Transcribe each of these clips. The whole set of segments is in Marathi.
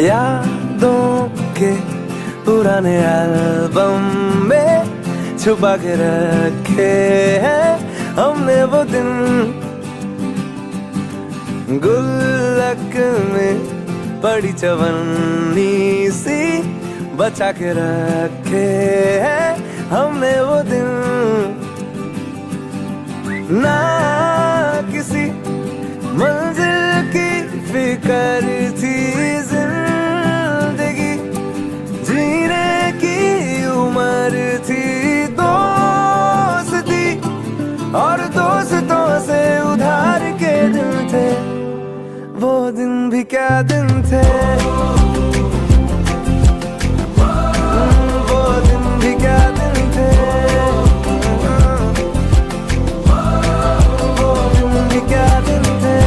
यादों के पुराने एल्बम में छुपा के रखे हैं हमने वो दिन, गुल्लक में पड़ी चवन्नी सी बचा के रखे हैं हमने वो दिन। ना किसी मंजिल की फिक्र थी, जिंदगी जीने की उम्र थी, दोस्ती और दोस्तों से उधार के दिन थे, वो दिन भी क्या दिन थे, वो दिन भी क्या दिन थे, वो दिन भी क्या दिन थे,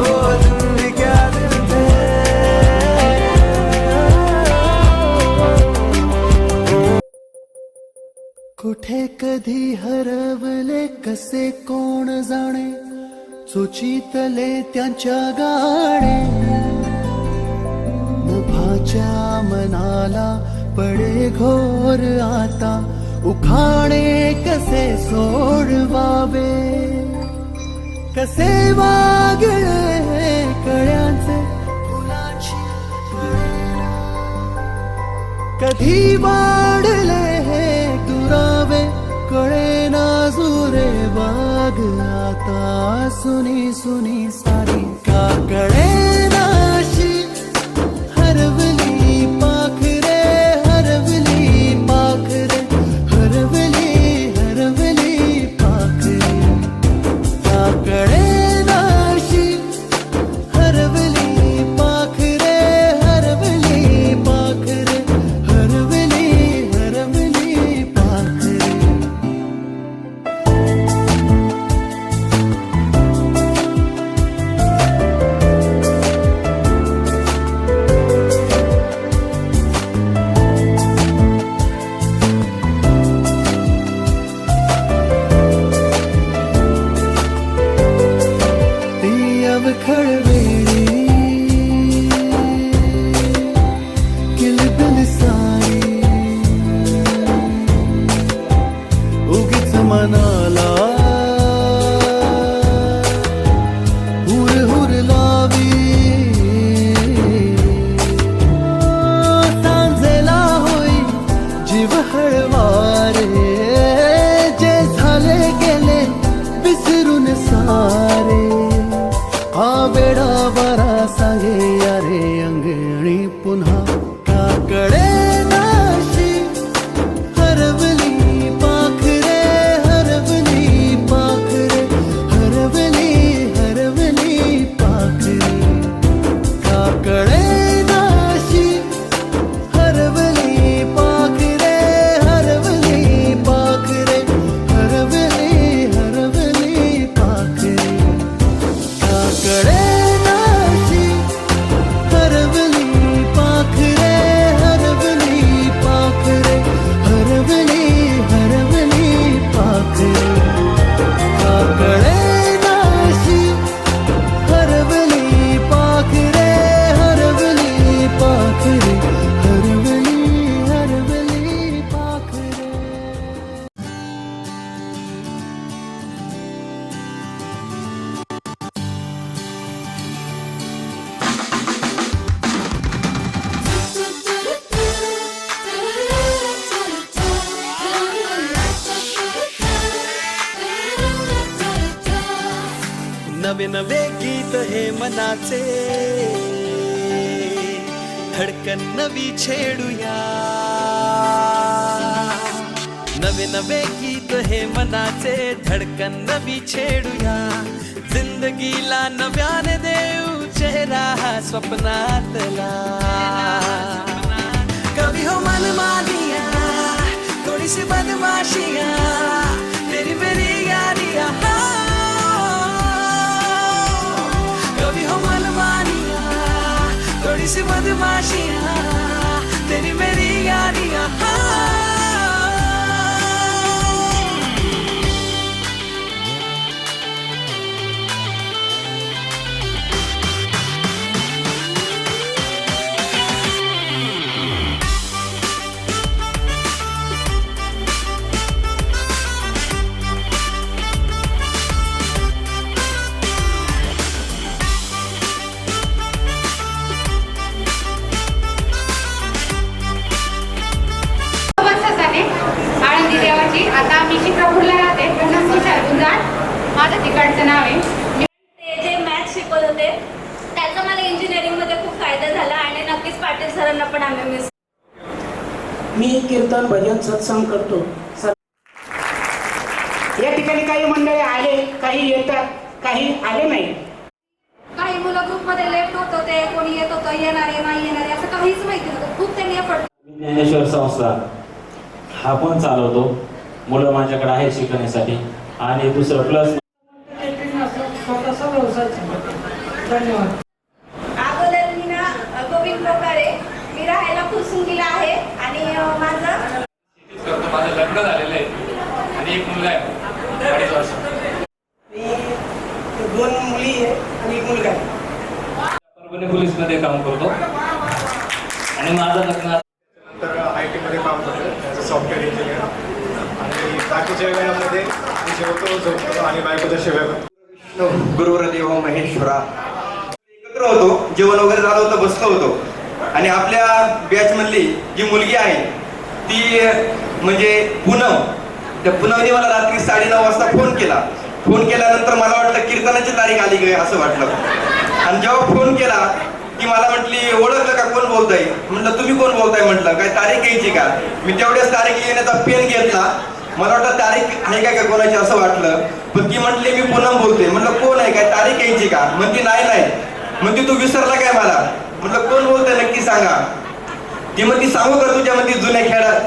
वो दिन भी क्या दिन थे। कुठे कधी हरवले कसे कोण जाणे, सुचितले त्यांच्या गाणे, नभाच्या मनाला पडे घोर आता, उखाणे कसे सोडवावे, कसे वागळे कळ्यांचे फुलाची कळेना, कधी वाढले हे दुरावे कळेना जुरे बाग आता, सुनी सुनी सारी का कळेनाशी हरवली पाखरे, हरवली पाखरे, हरवली हरवली पाखरे, का कळेनाशी हरवली पाखरे, हरवली पाखरे, हरवली हरवली पाखरे। ती अवखळ वेळी किलबिल सारी उगीच मनाला हुर हुर लावी, सांजेला होई जीव हळवारे, जे झाले गेले विसरून सारे, हा वेडा वारा सांगे यारे अंगणी पुन्हा, का कळेनाशी हरवली पाखरे, हरवली पाखरे, हरवली हरवली पाखरे, का कळेनाशी हरवली पाखरे, हरवली नवे नवे गीत हे मनाचे, धडकन नवी छेडूया. नवे नवे गीत हे मनाचे, धडकन नवी छेडूया. जिंदगीला नव्याने देऊ चेहरा हा स्वप्नातला. कभी हो मन मानिया, थोड़ी सी बदमाशिया, तेरी मेरी यारियां. कभी हो मन मानिया, थोड़ी सी बदमाशिया, तेरी मेरी यारियां. आता मी चित्रपूरला राहते. माझं तिकडचं नाव आहे. ते जे मॅथ्स शिकवत होते त्याचा मला इंजिनिअरिंगमध्ये खूप फायदा झाला आणि नक्कीच पाटील सरांना पण आम्ही मिस. मी कीर्तन भजन सत्संग करतो. या ठिकाणी काही मंडळी आले, काही येतात, काही आले नाही. काही मुलं ग्रुपमध्ये लेफ्ट होत होते, कोणी येत होतं, येणारे नाही येणारे असं काहीच माहिती नव्हतं. खूप त्यांनी एफर्ट. ज्ञानेश्वर संस्था हा पण चालवतो. मुलं माझ्याकडे आहेत शिकण्यासाठी. आणि दुसरं प्लस धन्यवाद. अगोदर मी ना गोविंद प्रकारे, मी राहायला फुरसुंगीला आहे आणि माझं लग्न झालेलं आहे आणि एक मुलगा आहे 2.5 वर्ष. मी 2 मुली आहे आणि 1 मुलगा आहे. परभणी पोलीसमध्ये काम करतो आणि माझं लग्न तर IT मध्ये काम करतो ॲज अ सॉफ्टवेअर इंजिनियर. आणि बाकीच्या वेळामध्ये मी जेवतो झोपतो आणि बायकोच्या सेवा करतो. गुरुदेव महेश्वरा एकत्र होतो, जेवण वगैरे झालं होतं, बसलो होतो. आणि आपल्या बॅचमधली जी मुलगी आहे ती म्हणजे पूनम, त्या पूनमने मला रात्री 9:30 वाजता फोन केला. फोन केल्यानंतर मला वाटलं कीर्तनाची तारीख आली काय असं वाटलं. आणि जेव्हा फोन केला ती मला म्हटली, ओळखलं का, कोण बोलताय? म्हटलं तुम्ही कोण बोलताय? म्हटलं काय तारीख घ्यायची का? मी तेवढ्याच तारीख लिहिण्याचा पेन घेतला. मला वाटलं तारीख आहे का कोणाची असं वाटलं. पण ती म्हटली मी पूनम बोलते. म्हटलं कोण आहे, काय तारीख घ्यायची का? म्हणती नाही. म्हणते तू विसरला काय मला? म्हटलं कोण बोलतंय नक्की सांगा. ती म्हणती सांगू का तुझ्यामध्ये जुन्या खेळात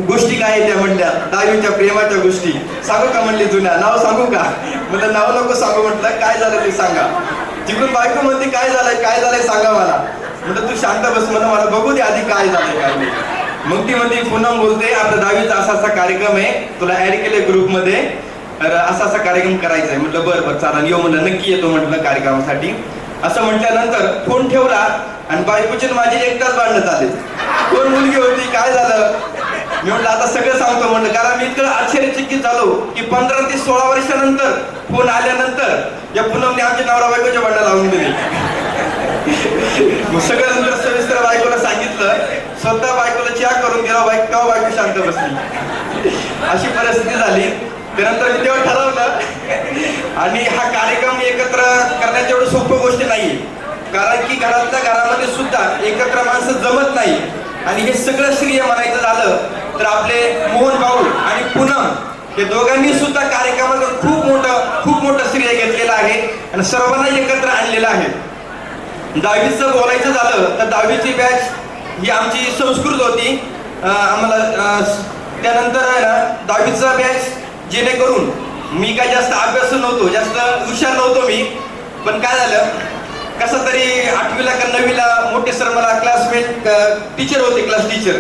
गोष्टी काय त्या? म्हटल्या 10वीच्या प्रेमाच्या गोष्टी सांगू का? म्हणली जुन्या. नाव सांगू का? म्हटलं नाव नको सांगू. म्हटलं काय झालं ते सांगा. तिकडून बायको म्हणते काय झालंय सांगा मला. म्हटलं तू शांत बस, म्हणलं मला बघू दे आधी काय झालंय काय नाही. मग ती म्हणते पूनम बोलते, आपला 10वीचा असा कार्यक्रम आहे, तुला ऍड केले ग्रुपमध्ये, असा कार्यक्रम करायचा आहे. म्हटलं बरं चालेल येऊ. म्हणलं नक्की येतो म्हटलं कार्यक्रमासाठी. असं म्हटल्यानंतर फोन ठेवला आणि बायकोचे माझे 1 तास भांडणं झाले. कोण मुलगी होती, काय झालं? मी म्हटलं आता सगळं सांगतो म्हटलं. कारण मी इतकं आश्चर्यचकित झालो की 15 ते 16 वर्षानंतर फोन आल्यानंतर या पूनमने आमच्या नवरा बायकोच्या भांडणं लावून दिली. मग सगळं नंतर सविस्तर बायकोला सांगितलं. स्वतः बायकोला चहा करून दिला. बायको शांत बसली. अशी परिस्थिती झाली. त्यानंतर मी तेव्हा ठरवलं. आणि हा कार्यक्रम एकत्र करण्याची एवढी सोपी गोष्ट नाहीये. कारण की घरातल्या घरामध्ये सुद्धा एकत्र माणसं जमत नाही. आणि हे सगळं श्रेय म्हणायचं झालं तर आपले मोहन भाऊ आणि पूनम हे दोघांनी सुद्धा कार्यक्रमाचं खूप मोठं श्रेय घेतलेलं आहे आणि सर्वांना एकत्र आणलेलं आहे. 10वीचं बोलायचं झालं तर 10वीची बॅच ही आमची संस्कृत होती. आम्हाला त्यानंतर आहे ना 10वीचा बॅच, जेणेकरून मी काय जास्त अभ्यास नव्हतो, जास्त हुशार नव्हतो मी. पण काय झालं, कसं तरी 8वीला का 9वीला मोठे सर मला क्लासमेट टीचर होते, क्लास टीचर.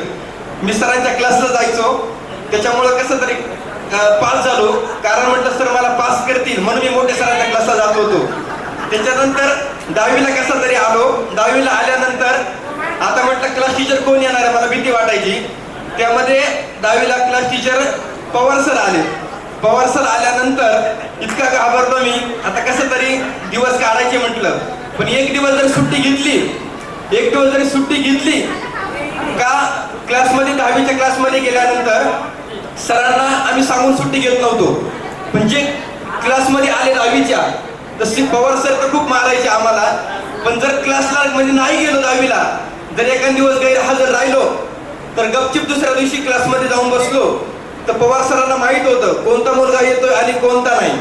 मी सरांच्या क्लासला जायचो. त्याच्यामुळं कसं तरी पास झालो. कारण म्हटलं सर मला पास करतील म्हणून मी मोठे सरांच्या क्लासला जात होतो. त्याच्यानंतर 10वीला कसं तरी आलो. 10वीला आल्यानंतर आता म्हटलं क्लास टीचर कोण येणार आहे, मला भीती वाटायची. त्यामध्ये 10वीला क्लास टीचर पवार सर आले. पवार सर आल्यानंतर इतका घाबरलो मी. आता कसं तरी दिवस काढायचे म्हटलं. पण एक दिवस जरी सुट्टी घेतली का क्लासमध्ये 10वीच्या क्लासमध्ये गेल्यानंतर सरांना आम्ही सांगून सुट्टी घेत नव्हतो. पण जे क्लासमध्ये आले 10वीच्या तशी पवार सर तर खूप मारायचे आम्हाला, पण जर क्लासला म्हणजे नाही गेलो 10वीला, जर एखाद दिवस गैरहजर राहिलो तर गपचिप दुसऱ्या दिवशी क्लासमध्ये जाऊन बसलो तर पवार सरांना माहित होतं कोणता मुलगा येतोय आणि कोणता नाही.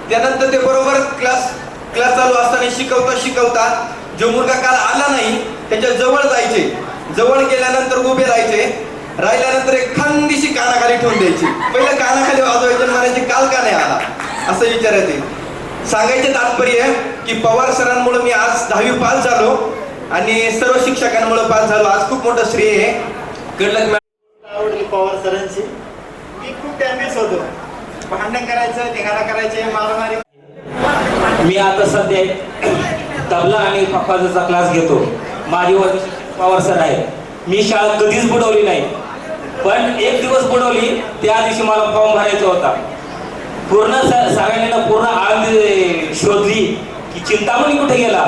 त्यानंतर ते बरोबर क्लास चालू असताना शिकवता जो मुलगा काल आला नाही त्याच्या जवळ जायचे, जवळ गेल्यानंतर उभे राहिल्यानंतर एक खांदीशी कानाखाली ठेवून द्यायची, पहिलं कानाखाली वाजवायचे, म्हणायचे काल का नाही आला असं विचारायचे. सांगायचे तात्पर्य की पवार सरांमुळे मी आज 10वी पास झालो आणि सर्व शिक्षकांमुळे पास झालो. आज खूप मोठं श्रेय आहे कडलक आवडली पवार सरांची. मी खूप डॅमेज होतो, भांडण करायचं, धिंगाणा करायचे, मारामारी. मी आता सध्या तबला आणि पखवाजाचा क्लास घेतो. माझी वर्ग पवार सर आहे. मी शाळा कधीच बुडवली नाही, पण एक दिवस बुडवली. त्या दिवशी मला फॉर्म भरायचा होता. पूर्ण सगळ्यांना पूर्ण आळंदी शोधली की चिंतामणी कुठे गेला,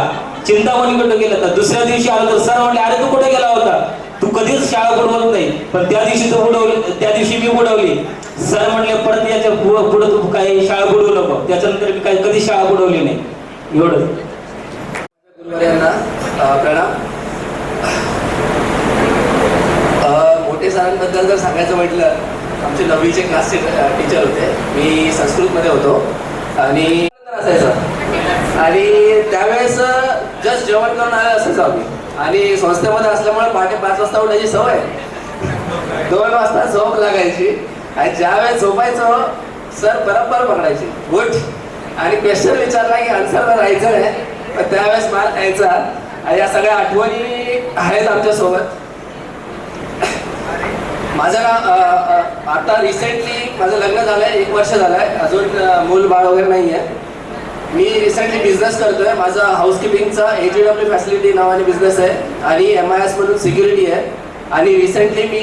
तर दुसऱ्या दिवशी आलो तर सर म्हणले अरे तू कुठे गेला होता, तू कधीच शाळा बुडवत नाही, पण त्या दिवशी मी बुडवली. सर म्हणले परत याच्या पुढे तू काही शाळा बुडवू नको. त्याच्यानंतर मी काही कधी शाळा बुडवली नाही. एवढं. गुरुवर्यांना प्रणाम. मोठे सरांबद्दल जर सांगायचं म्हटलं, आमचे 9वीचे क्लासचे टीचर होते. मी संस्कृतमध्ये होतो आणि असायचं, आणि त्यावेळेस जस्ट जेवण करून आलं असायचो आम्ही. आणि संस्थेमध्ये असल्यामुळे पहाटे 5 वाजता उठायची सवय, 2 वाजता झोप लागायची. आणि ज्यावेळेस झोपायचो सर बरोबर पकडायचे उठ, आणि क्वेश्चन विचारला की आन्सरला राहायचं नाही, पण त्यावेळेस मार्क यायचा. आणि या सगळ्या आठवणी आहेत आमच्यासोबत. माझं आता रिसेंटली माझं लग्न झालंय, 1 वर्ष झालंय, अजून मूल बाळ वगैरे नाही आहे. मी रिसेंटली बिझनेस करतोय. माझा हाऊसकीपिंगचा AGW फॅसिलिटी नावाने बिझनेस आहे आणि MIS म्हणून सिक्युरिटी आहे. आणि रिसेंटली मी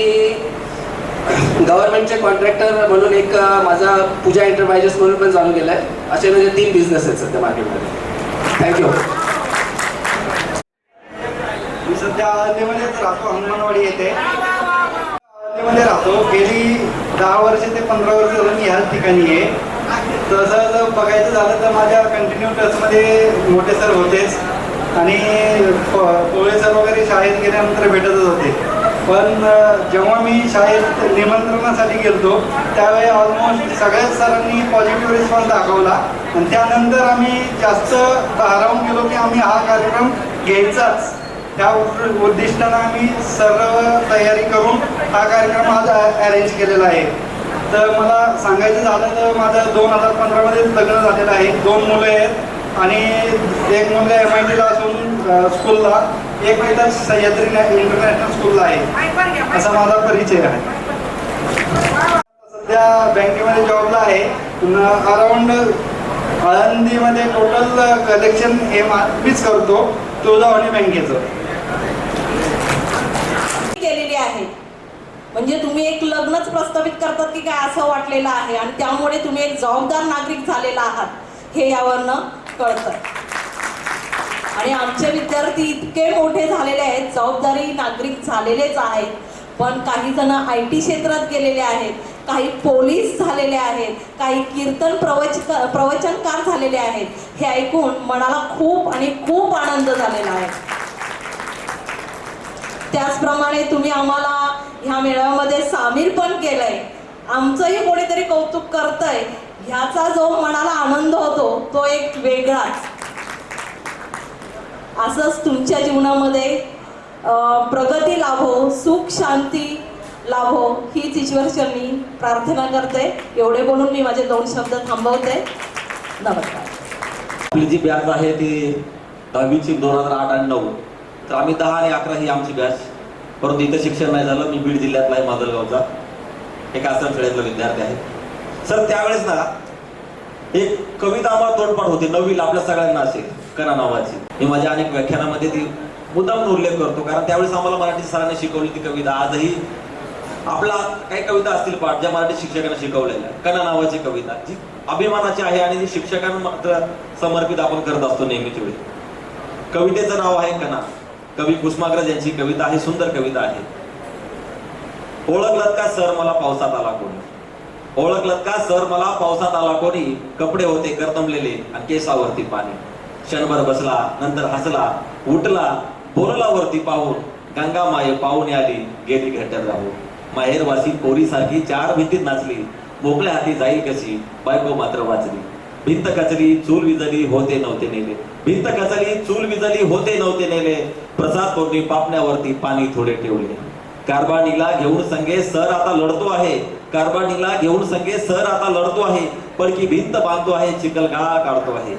गव्हर्नमेंटचे कॉन्ट्रॅक्टर म्हणून एक माझा पूजा एंटरप्राइजेस म्हणून पण चालू केलं आहे. असे म्हणजे 3 बिझनेस आहेत सध्या मार्केटमध्ये. थँक्यू. मी सध्या आळंदीमध्येच राहतो, हनुमानवाडी येथे आळंदीमध्ये राहतो. गेली 10 वर्ष ते 15 वर्ष झालं मी ह्याच ठिकाणी आहे. तसं जर बघायचं झालं तर माझ्या कंटिन्यू टचमध्ये मोठे सर होतेच, आणि पोळे सर वगैरे शाळेत गेल्यानंतर भेटतच होते. पण जेव्हा मी शाळेत निमंत्रणासाठी गेलो त्यावेळी ऑलमोस्ट सगळ्याच सरांनी पॉझिटिव्ह रिस्पॉन्स दाखवला, आणि त्यानंतर आम्ही जास्त भारावून गेलो की आम्ही हा कार्यक्रम घ्यायचाच. त्या उद्दिष्टानं आम्ही सर्व तयारी करून हा कार्यक्रम आज अरेंज केलेला आहे. तर मला सांगायचं झालं तर माझं 2015मध्ये लग्न झालेलं आहे. 2 मुलं आहेत आणि एक मुलगा MITला असून स्कूलला, एक इथं सह्याद्री इंटरनॅशनल स्कूलला आहे. असा माझा परिचय आहे. सध्या बँकेमध्ये जॉबला आहे. अराउंड आळंदीमध्ये टोटल कलेक्शन हे मीच करतो, तुळजाभवानी बँकेचं केलेली आहे. म्हणजे तुम्ही एक लग्नच प्रस्थापित करतात की काय असं वाटलेलं आहे, आणि त्यामुळे तुम्ही एक जबाबदार नागरिक झालेला आहात हे यावरनं कळतं. आणि आमचे विद्यार्थी इतके मोठे झालेले आहेत, जबाबदारी नागरिक झालेलेच आहेत, पण काही जण IT क्षेत्रात गेलेले आहेत, काही पोलीस झालेले आहेत, काही कीर्तन प्रवचनकार झालेले आहेत. हे ऐकून मनाला खूप आणि खूप आनंद झालेला आहे. त्याचप्रमाणे तुम्ही आम्हाला ह्या मेळाव्यामध्ये सामील पण केलंय. आमचंही कोणीतरी कौतुक करतंय, ह्याचा जो मनाला आनंद होतो तो एक वेगळाच. असंच तुमच्या जीवनामध्ये प्रगती लाभो, सुख शांती लाभो हीच ईश्वरचरणी प्रार्थना करते. एवढे बोलून मी माझे 2 शब्द थांबवते. नमस्कार. आपली जी बॅच आहे ती 10वीची 2008 आणि 9. तर आम्ही 10 आणि 11 ही आमची बॅच. परंतु इथं शिक्षण नाही झालं. मी बीड जिल्ह्यातला आहे, माजलगावचा एक आश्रमशाळेतला विद्यार्थी आहे. सर त्यावेळेस ना एक कविता आम्हाला तोंडपाठ होती 9वीला, आपल्या सगळ्यांना असेल, कणा नावाची. मी माझ्या अनेक व्याख्यानामध्ये ती मुद्दाम उल्लेख करतो, कारण त्यावेळेस आम्हाला मराठी सरांनी शिकवली ती कविता. आजही आपला काही कविता असतील पाठ ज्या मराठी शिक्षकांना शिकवलेल्या, कणा नावाची कविता जी अभिमानाची आहे आणि जी शिक्षकांना मात्र समर्पित आपण करत असतो नेहमीच वेळी. कवितेचं नाव आहे कणा. कवी कुसुमाग्रज यांची कविता आहे, सुंदर कविता आहे. ओळखलात का सर मला पावसात आला कोणी, ओळखलं का सर मला पावसात आला कोणी, कपडे होते करदमलेले आणि केसावरती पाणी. क्षणभर बसला, नंतर हसला, उठला, बोलला वरती पाहून, गंगा माये पाहुणे आली, गेली घट्यात राहून. माहेरवासी पोरीसारखी चार भिंतीत नाचली, मोकळ्या हाती जाईल कशी, बायको मात्र वाचली. भिंत कचली, चूल विजली, होते नव्हते नेले. भिंत कचली, चूल विजली, होते नव्हते नेले. प्रसाद तोडणी पापण्यावरती पाणी थोडे ठेवले. कारभानीला घेऊन संगे सर आता लढतो आहे, कारभानीला घेऊन संगे सर आता लढतो आहे. पडकी भिंत बांधतो आहे, चिखलगाळा काढतो आहे.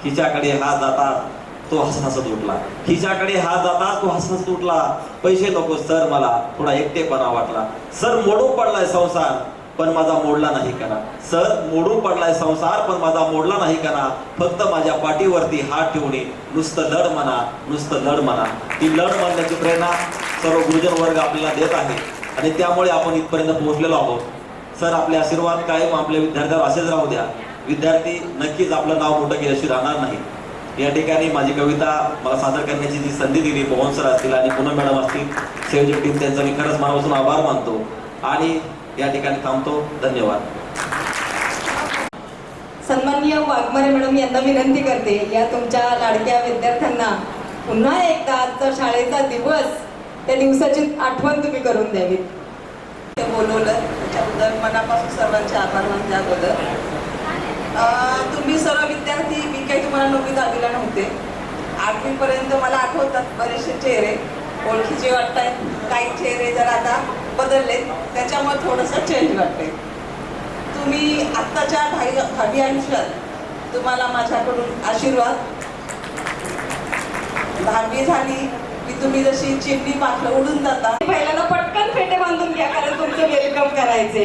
खिच्याकडे हात जातात तो हसत उठला, खिच्याकडे हात जातात तो हसत उठला. पैसे नको सर मला, थोडा एकटेपणा वाटला. सर मोडून पडलाय संसार पण माझा मोडला नाही करा. सर मोडून पडलाय संसार पण माझा मोडला नाही करा. फक्त माझ्या पाठीवरती हात ठेवणे, नुसतं लढ म्हणा, नुसतं लढ म्हणा. ती लढ म्हणण्याची प्रेरणा सर्व गुरुजन वर्ग आपल्याला देत आहे आणि त्यामुळे आपण इथपर्यंत पोहोचलेलो आहोत. सर आपले आशीर्वाद कायम आपल्या विद्यार्थ्यांवर असेच राहू द्या. विद्यार्थी नक्कीच आपलं नाव मोठं केल्याशिवाय राहणार नाही. या ठिकाणी माझी कविता मला सादर करण्याची जी संधी दिली पवन सर असतील आणि पूनम मॅडम असतील, संयोजक टीम, त्यांचा मी खरंच मनापासून आभार मानतो आणि या ठिकाणी थांबतो. धन्यवाद. सन्माननीय वाघमारे मॅडम यांना विनंती करते, या तुमच्या लाडक्या विद्यार्थ्यांना पुन्हा एकदा आजचा शाळेचा दिवस, त्या दिवसाची आठवण तुम्ही करून द्यावी. बोलवलं त्याच्याबद्दल मनापासून सर्वांचे आभार मानते. अगोदर तुम्ही सर्व विद्यार्थी, मी काही तुम्हाला 9वी 10वीला नव्हते, 8वीपर्यंत मला आठवतात बरेचसे चेहरे ओळखीचे वाटत आहेत. काही चेहरे जर आता बदललेत, त्याच्यामुळे थोडंसं चेंज वाटते. तुम्ही आत्ताच्या भावी आयुष्यात तुम्हाला माझ्याकडून आशीर्वाद. 10वी झाली की तुम्ही जशी चिमणी पाखलं उडून जाता, पहिल्यांदा पटकन फेटे बांधून घ्या, कारण तुमचं वेलकम करायचे.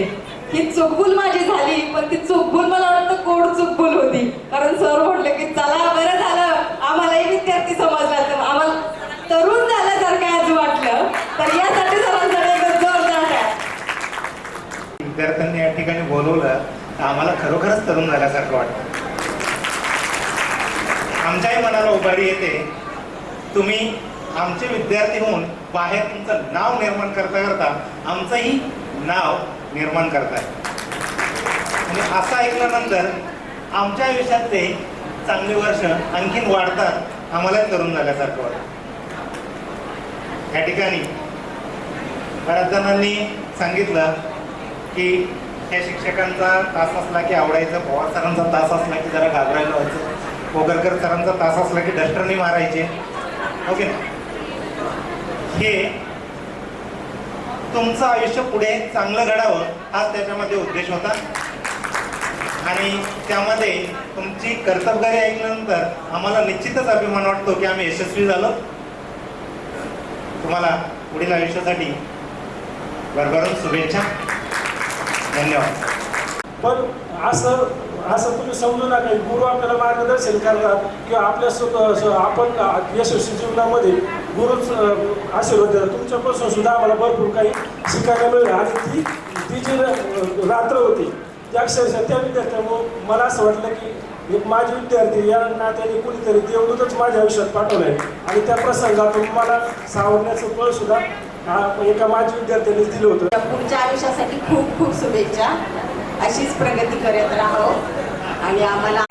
ही चुकभूल माझी झाली, पण ती चुकभूल मला वाटतं गोड चुकभूल होती, कारण सर म्हटले की चला बरं झालं आम्हालाही विद्यार्थी समजला, तर आम्हाला तरुण झाल्यासारखं आज वाटलं. तर यासाठी सरांकडे एक जोरदार टाळ्या. विद्यार्थ्यांनी या ठिकाणी बोलवलं, आम्हाला खरोखरच तरुण झाल्यासारखं वाटतं. आमच्याही मनाला उभारी येते. तुम्ही आमचे विद्यार्थी होऊन बाहेर तुमचं नाव निर्माण करता करता आमचंही नाव निर्माण करताय. आणि असं ऐकल्यानंतर आमच्या आयुष्यातले चांगले वर्ष आणखीन वाढतात, आम्हाला तरुण झाल्यासारखं वाटतं. या ठिकाणी बऱ्याच जणांनी सांगितलं की त्या शिक्षकांचा तास असला की आवडायचं, पवार सरांचा तास असला की जरा घाबरायला व्हायचं, कोगरकर सरांचा तास असला की डस्टरनी मारायचे. ओके ना? हे तुमचं आयुष्य पुढे चांगलं घडावं हाच त्याच्यामध्ये उद्देश होता. आणि त्यामध्ये तुमची कर्तबगारी ऐकल्यानंतर आम्हाला निश्चितच अभिमान वाटतो की आम्ही यशस्वी झालो. तुम्हाला पुढील आयुष्यासाठी भरभरून शुभेच्छा. धन्यवाद. पण असं तुम्ही समजू नका, गुरु आपल्याला मार्गदर्शन करतात किंवा आपल्या आपण यशस्वी जीवनामध्ये गुरुच आशीर्वाद देतात. तुमच्यापासून सुद्धा आम्हाला भरपूर काही शिकायला मिळेल. आणि ती जी रात्र होती त्या अक्षरशः त्या विद्यार्थ्यामुळे मला असं वाटलं की एक माझे विद्यार्थी या नात्याने कुणीतरी देवदूतच माझ्या आयुष्यात पाठवलं आहे. आणि त्या प्रसंगातून मला सावरण्याचं फळ सुद्धा एका माझ्या विद्यार्थ्यांनीच दिलं होतं. पुढच्या आयुष्यासाठी खूप खूप शुभेच्छा. अशीच प्रगती करत राहो. आणि आम्हाला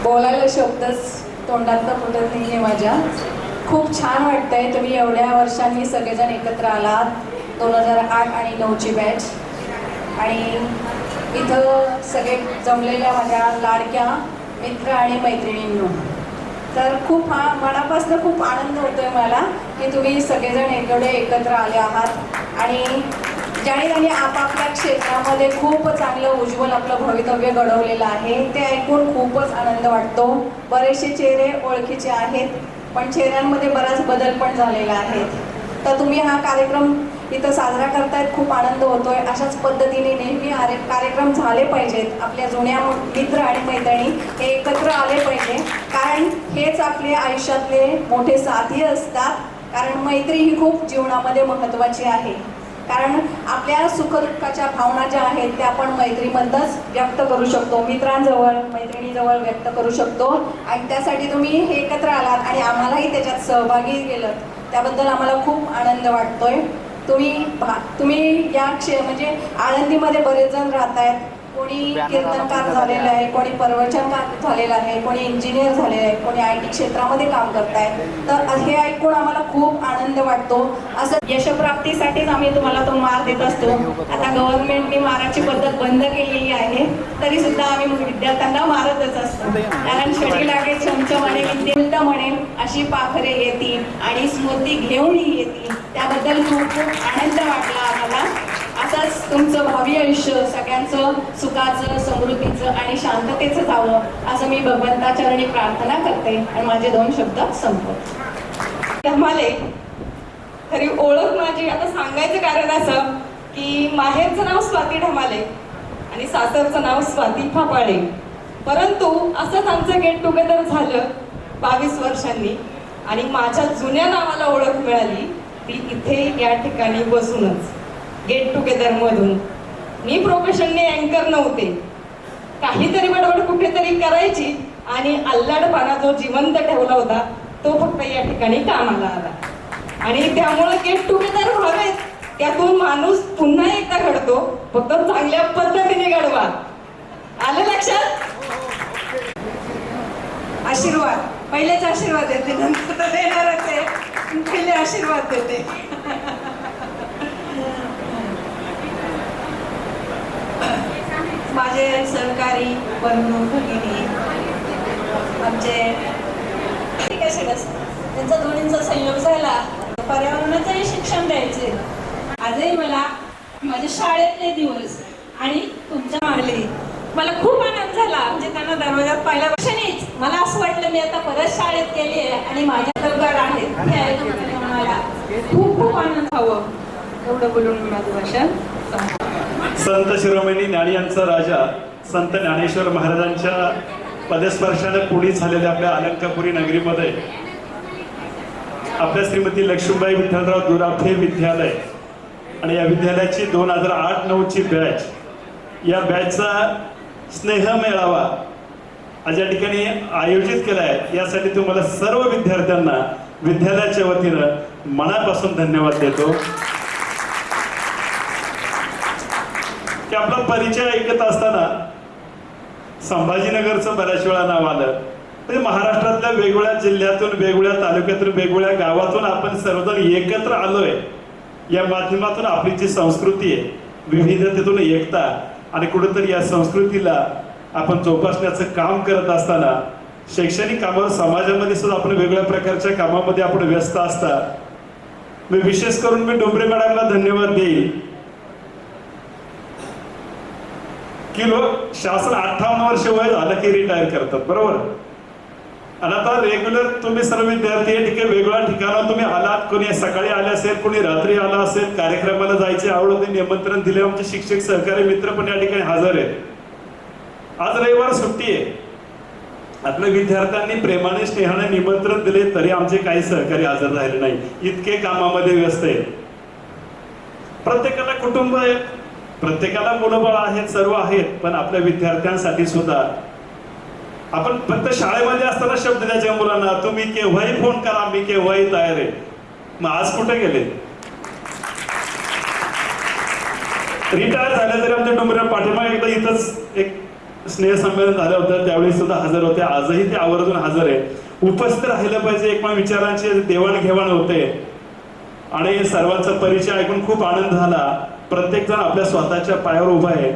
बोलायला शब्दच तोंडात फुटत नाही आहे माझ्या. खूप छान वाटतंय तुम्ही एवढ्या वर्षांनी सगळेजण एकत्र आलात. 2008 आणि 9ची बॅच. आणि इथं सगळे जमलेल्या माझ्या लाडक्या मित्र आणि मैत्रिणींनो, तर खूप मनापासून खूप आनंद होतोय मला की तुम्ही सगळेजण एवढे एकत्र आले आहात. आणि ज्याने त्यांनी आपापल्या क्षेत्रामध्ये खूप चांगलं उज्ज्वल आपलं भवितव्य घडवलेलं आहे, ते ऐकून खूपच आनंद वाटतो. बरेचसे चेहरे ओळखीचे आहेत, पण चेहऱ्यांमध्ये बराच बदल पण झालेला आहे. तर तुम्ही हा कार्यक्रम इथं साजरा करतायत, खूप आनंद होतोय. अशाच पद्धतीने नेहमी कार्यक्रम झाले पाहिजेत. आपल्या जुन्या मित्र आणि मैत्रिणी हे एकत्र आले पाहिजे, कारण हेच आपले आयुष्यातले मोठे साथी असतात. कारण मैत्री ही खूप जीवनामध्ये महत्त्वाची आहे. कारण आपल्या सुखदुःखाच्या भावना ज्या आहेत त्या आपण मैत्रीमधूनच व्यक्त करू शकतो, मित्रांजवळ मैत्रिणीजवळ व्यक्त करू शकतो. आणि त्यासाठी तुम्ही हे एकत्र आलात आणि आम्हालाही त्याच्यात सहभागी केलं, त्याबद्दल आम्हाला खूप आनंद वाटतोय. तुम्ही या म्हणजे आळंदीमध्ये बरेच जण राहत आहेत. कोणी कीर्तनकार झालेलं आहे, कोणी प्रवचनकार झालेलं आहे, कोणी इंजिनियर झालेलं आहे, कोणी IT क्षेत्रामध्ये काम करतायत. तर हे ऐकून आम्हाला खूप आनंद वाटतो. असं यशप्राप्तीसाठीच आम्ही तुम्हाला तो मार देत असतो. आता गव्हर्नमेंटने माराची पद्धत बंद केलेली आहे, तरी सुद्धा आम्ही विद्यार्थ्यांना मारतच असतो. कारण छडी लागे चमचमाने विद्या म्हणेल अशी पाखरे येतील आणि स्मृती घेऊनही येतील. त्याबद्दल खूप खूप आनंद वाटला आम्हाला. असंच तुमचं भावी आयुष्य सगळ्यांचं सुखाचं, समृद्धीचं आणि शांततेचं जावं असं मी भगवंताचरणी प्रार्थना करते आणि माझे 2 शब्द संपवते. धमाले खरी ओळख माझी आता सांगायचं कारण असं की माहेरचं नाव स्वाती ढमाले आणि सासरचं नाव स्वाती फापाळे. परंतु असंच आमचं गेट टुगेदर झालं 22 वर्षांनी आणि माझ्या जुन्या नावाला ओळख मिळाली ती इथे या ठिकाणी बसूनच गेट टुगेदर मधून. मी प्रोफेशनने अँकर नव्हते, काहीतरी बडबड कुठेतरी करायची आणि अल्लडपणा जो जिवंत ठेवला होता तो फक्त या ठिकाणी कामाला आला आणि त्यामुळे गेट टुगेदर व्हावेत. त्यातून माणूस पुन्हा एकदा घडतो, फक्त चांगल्या पद्धतीने घडवा. आलं लक्षात? आशीर्वाद पहिलेच आशीर्वाद देते, नंतर तर देणारच आहे, पहिले आशीर्वाद देते. माझे सहकारी बंधू भगिनी आमचे त्यांचा दोन्हींचा संयोग झाला. पर्यावरणाचंही शिक्षण द्यायचे. आजही मला माझ्या शाळेतले दिवस आणि तुमच्या मागले मला खूप आनंद झाला. म्हणजे त्यांना दरवाजात पाहिल्या क्षणीच मला असं वाटलं मी आता परत शाळेत गेली आहे आणि माझ्या दरबार आहेत हे ऐकून मला खूप खूप आनंद हवं. एवढं बोलून मी माझं भाषण संत शिरोमणी ज्ञानियांचा राजा संत ज्ञानेश्वर महाराजांच्या पदस्पर्शाने पुढे झालेल्या आपल्या अलंकापुरी नगरीमध्ये आपल्या श्रीमती लक्ष्मीबाई विठ्ठलराव दुराफे विद्यालय आणि या विद्यालयाची 2008-09ची बॅच, या बॅचचा स्नेह मेळावा आज या ठिकाणी आयोजित केला आहे. यासाठी तुम्हाला सर्व विद्यार्थ्यांना विद्यालयाच्या वतीनं मनापासून धन्यवाद देतो. की आपला परिचय ऐकत असताना संभाजीनगरचं बऱ्याच वेळा नाव आलं. म्हणजे महाराष्ट्रातल्या वेगवेगळ्या जिल्ह्यातून, वेगवेगळ्या तालुक्यातून, वेगवेगळ्या गावातून आपण सर्वजण एकत्र आलोय. या माध्यमातून आपली जी संस्कृती आहे, विविधतेतून एकता आणि कुठेतरी या संस्कृतीला आपण जोपासण्याचं काम करत असताना शैक्षणिक कामावर समाजामध्ये सुद्धा आपण वेगवेगळ्या प्रकारच्या कामामध्ये आपण व्यस्त असता. मी विशेष करून मी डोंबरे मॅडमला धन्यवाद देईल की लोक शासन 58 वर्ष वय झालं की रिटायर करतात, बरोबर. आणि आता रेग्युलर तुम्ही सर्व विद्यार्थी या ठिकाणी वेगवेगळ्या ठिकाणावर तुम्ही आलात. कोणी सकाळी आले असेल, कोणी रात्री आला असेल, कार्यक्रमाला जायचे आवड होते, निमंत्रण दिले. आमचे शिक्षक सहकारी मित्र पण या ठिकाणी हजर आहेत. आज रविवार सुट्टी आहे. आपल्या विद्यार्थ्यांनी प्रेमाने स्नेहाने निमंत्रण दिले तरी आमचे काही सहकारी हजर राहिले नाही, इतके कामामध्ये व्यस्त आहेत. प्रत्येकाला कुटुंब आहे, प्रत्येकाला मुलंबाळ आहेत, सर्व आहेत. पण आपल्या विद्यार्थ्यांसाठी सुद्धा आपण फक्त शाळेमध्ये असताना शब्द द्यायच्या मुलांना, तुम्ही केव्हाही फोन करा, मी केव्हाही तयार आहे. मग आज कुठे गेले? रिटायर झाले तरी आमच्या डोंबऱ्या पाठीमागे एकदा इथंच एक स्नेहसंमेलन झालं होतं, त्यावेळी सुद्धा हजर होते. आजही ते आवर्जून हजर आहे. उपस्थित राहिलं पाहिजे. एकमेकांच्या विचारांची देवाणघेवाण होते आणि सर्वांचा परिचय ऐकून खूप आनंद झाला. प्रत्येक जण आपल्या स्वतःच्या पायावर उभा आहे.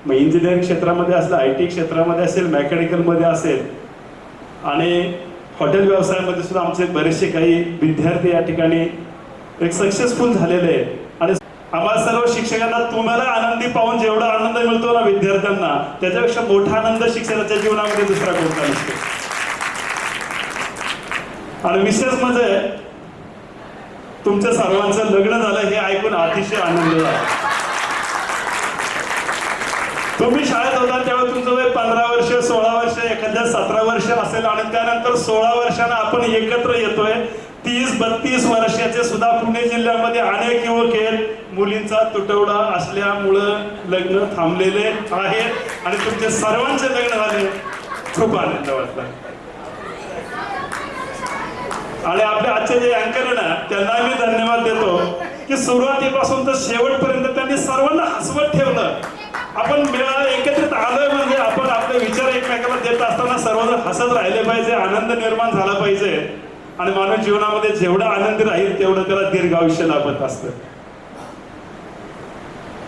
मग इंजिनिअरिंग क्षेत्रामध्ये असेल, IT क्षेत्रामध्ये असेल, मेकॅनिकलमध्ये असेल आणि हॉटेल व्यवसायामध्ये सुद्धा आमचे बरेचसे काही विद्यार्थी या ठिकाणी एक सक्सेसफुल झालेले आहेत. आणि आम्हाला सर्व शिक्षकांना तुम्हाला आनंदी पाहून जेवढा आनंद मिळतो ना विद्यार्थ्यांना, त्याच्यापेक्षा मोठा आनंद शिक्षकाच्या जीवनामध्ये दुसरा कोणता नसतो. आणि विशेष म्हणजे तुमच्या सर्वांचं लग्न झालं हे ऐकून अतिशय आनंद झाला. तुम्ही शाळेत होता तेव्हा तुमचं वय 15 वर्ष, 16 वर्ष, एखाद्या 17 वर्ष असेल आणि त्यानंतर 16 वर्षांना आपण एकत्र येतोय. 30-32 वर्षाचे सुद्धा पुणे जिल्ह्यामध्ये अनेक युवक आहेत. मुलींचा तुटवडा असल्यामुळं लग्न थांबलेले आहेत आणि तुमचे सर्वांचे लग्न झाले. खूप आनंद वाटला. आणि आपले आजचे जे अँकर आहे ना, त्यांना मी धन्यवाद देतो की सुरुवातीपासून तर शेवटपर्यंत त्यांनी सर्वांना हसवत ठेवलं. आपण एकत्रित आलोय म्हणजे आपण आपले विचार एकमेकाला देत असताना सर्वजण हसत राहिले पाहिजे, आनंद निर्माण झाला पाहिजे. आणि मानव जीवनामध्ये जेवढं आनंदी राहील तेवढं त्याला दीर्घ आयुष्य लाभत असतं.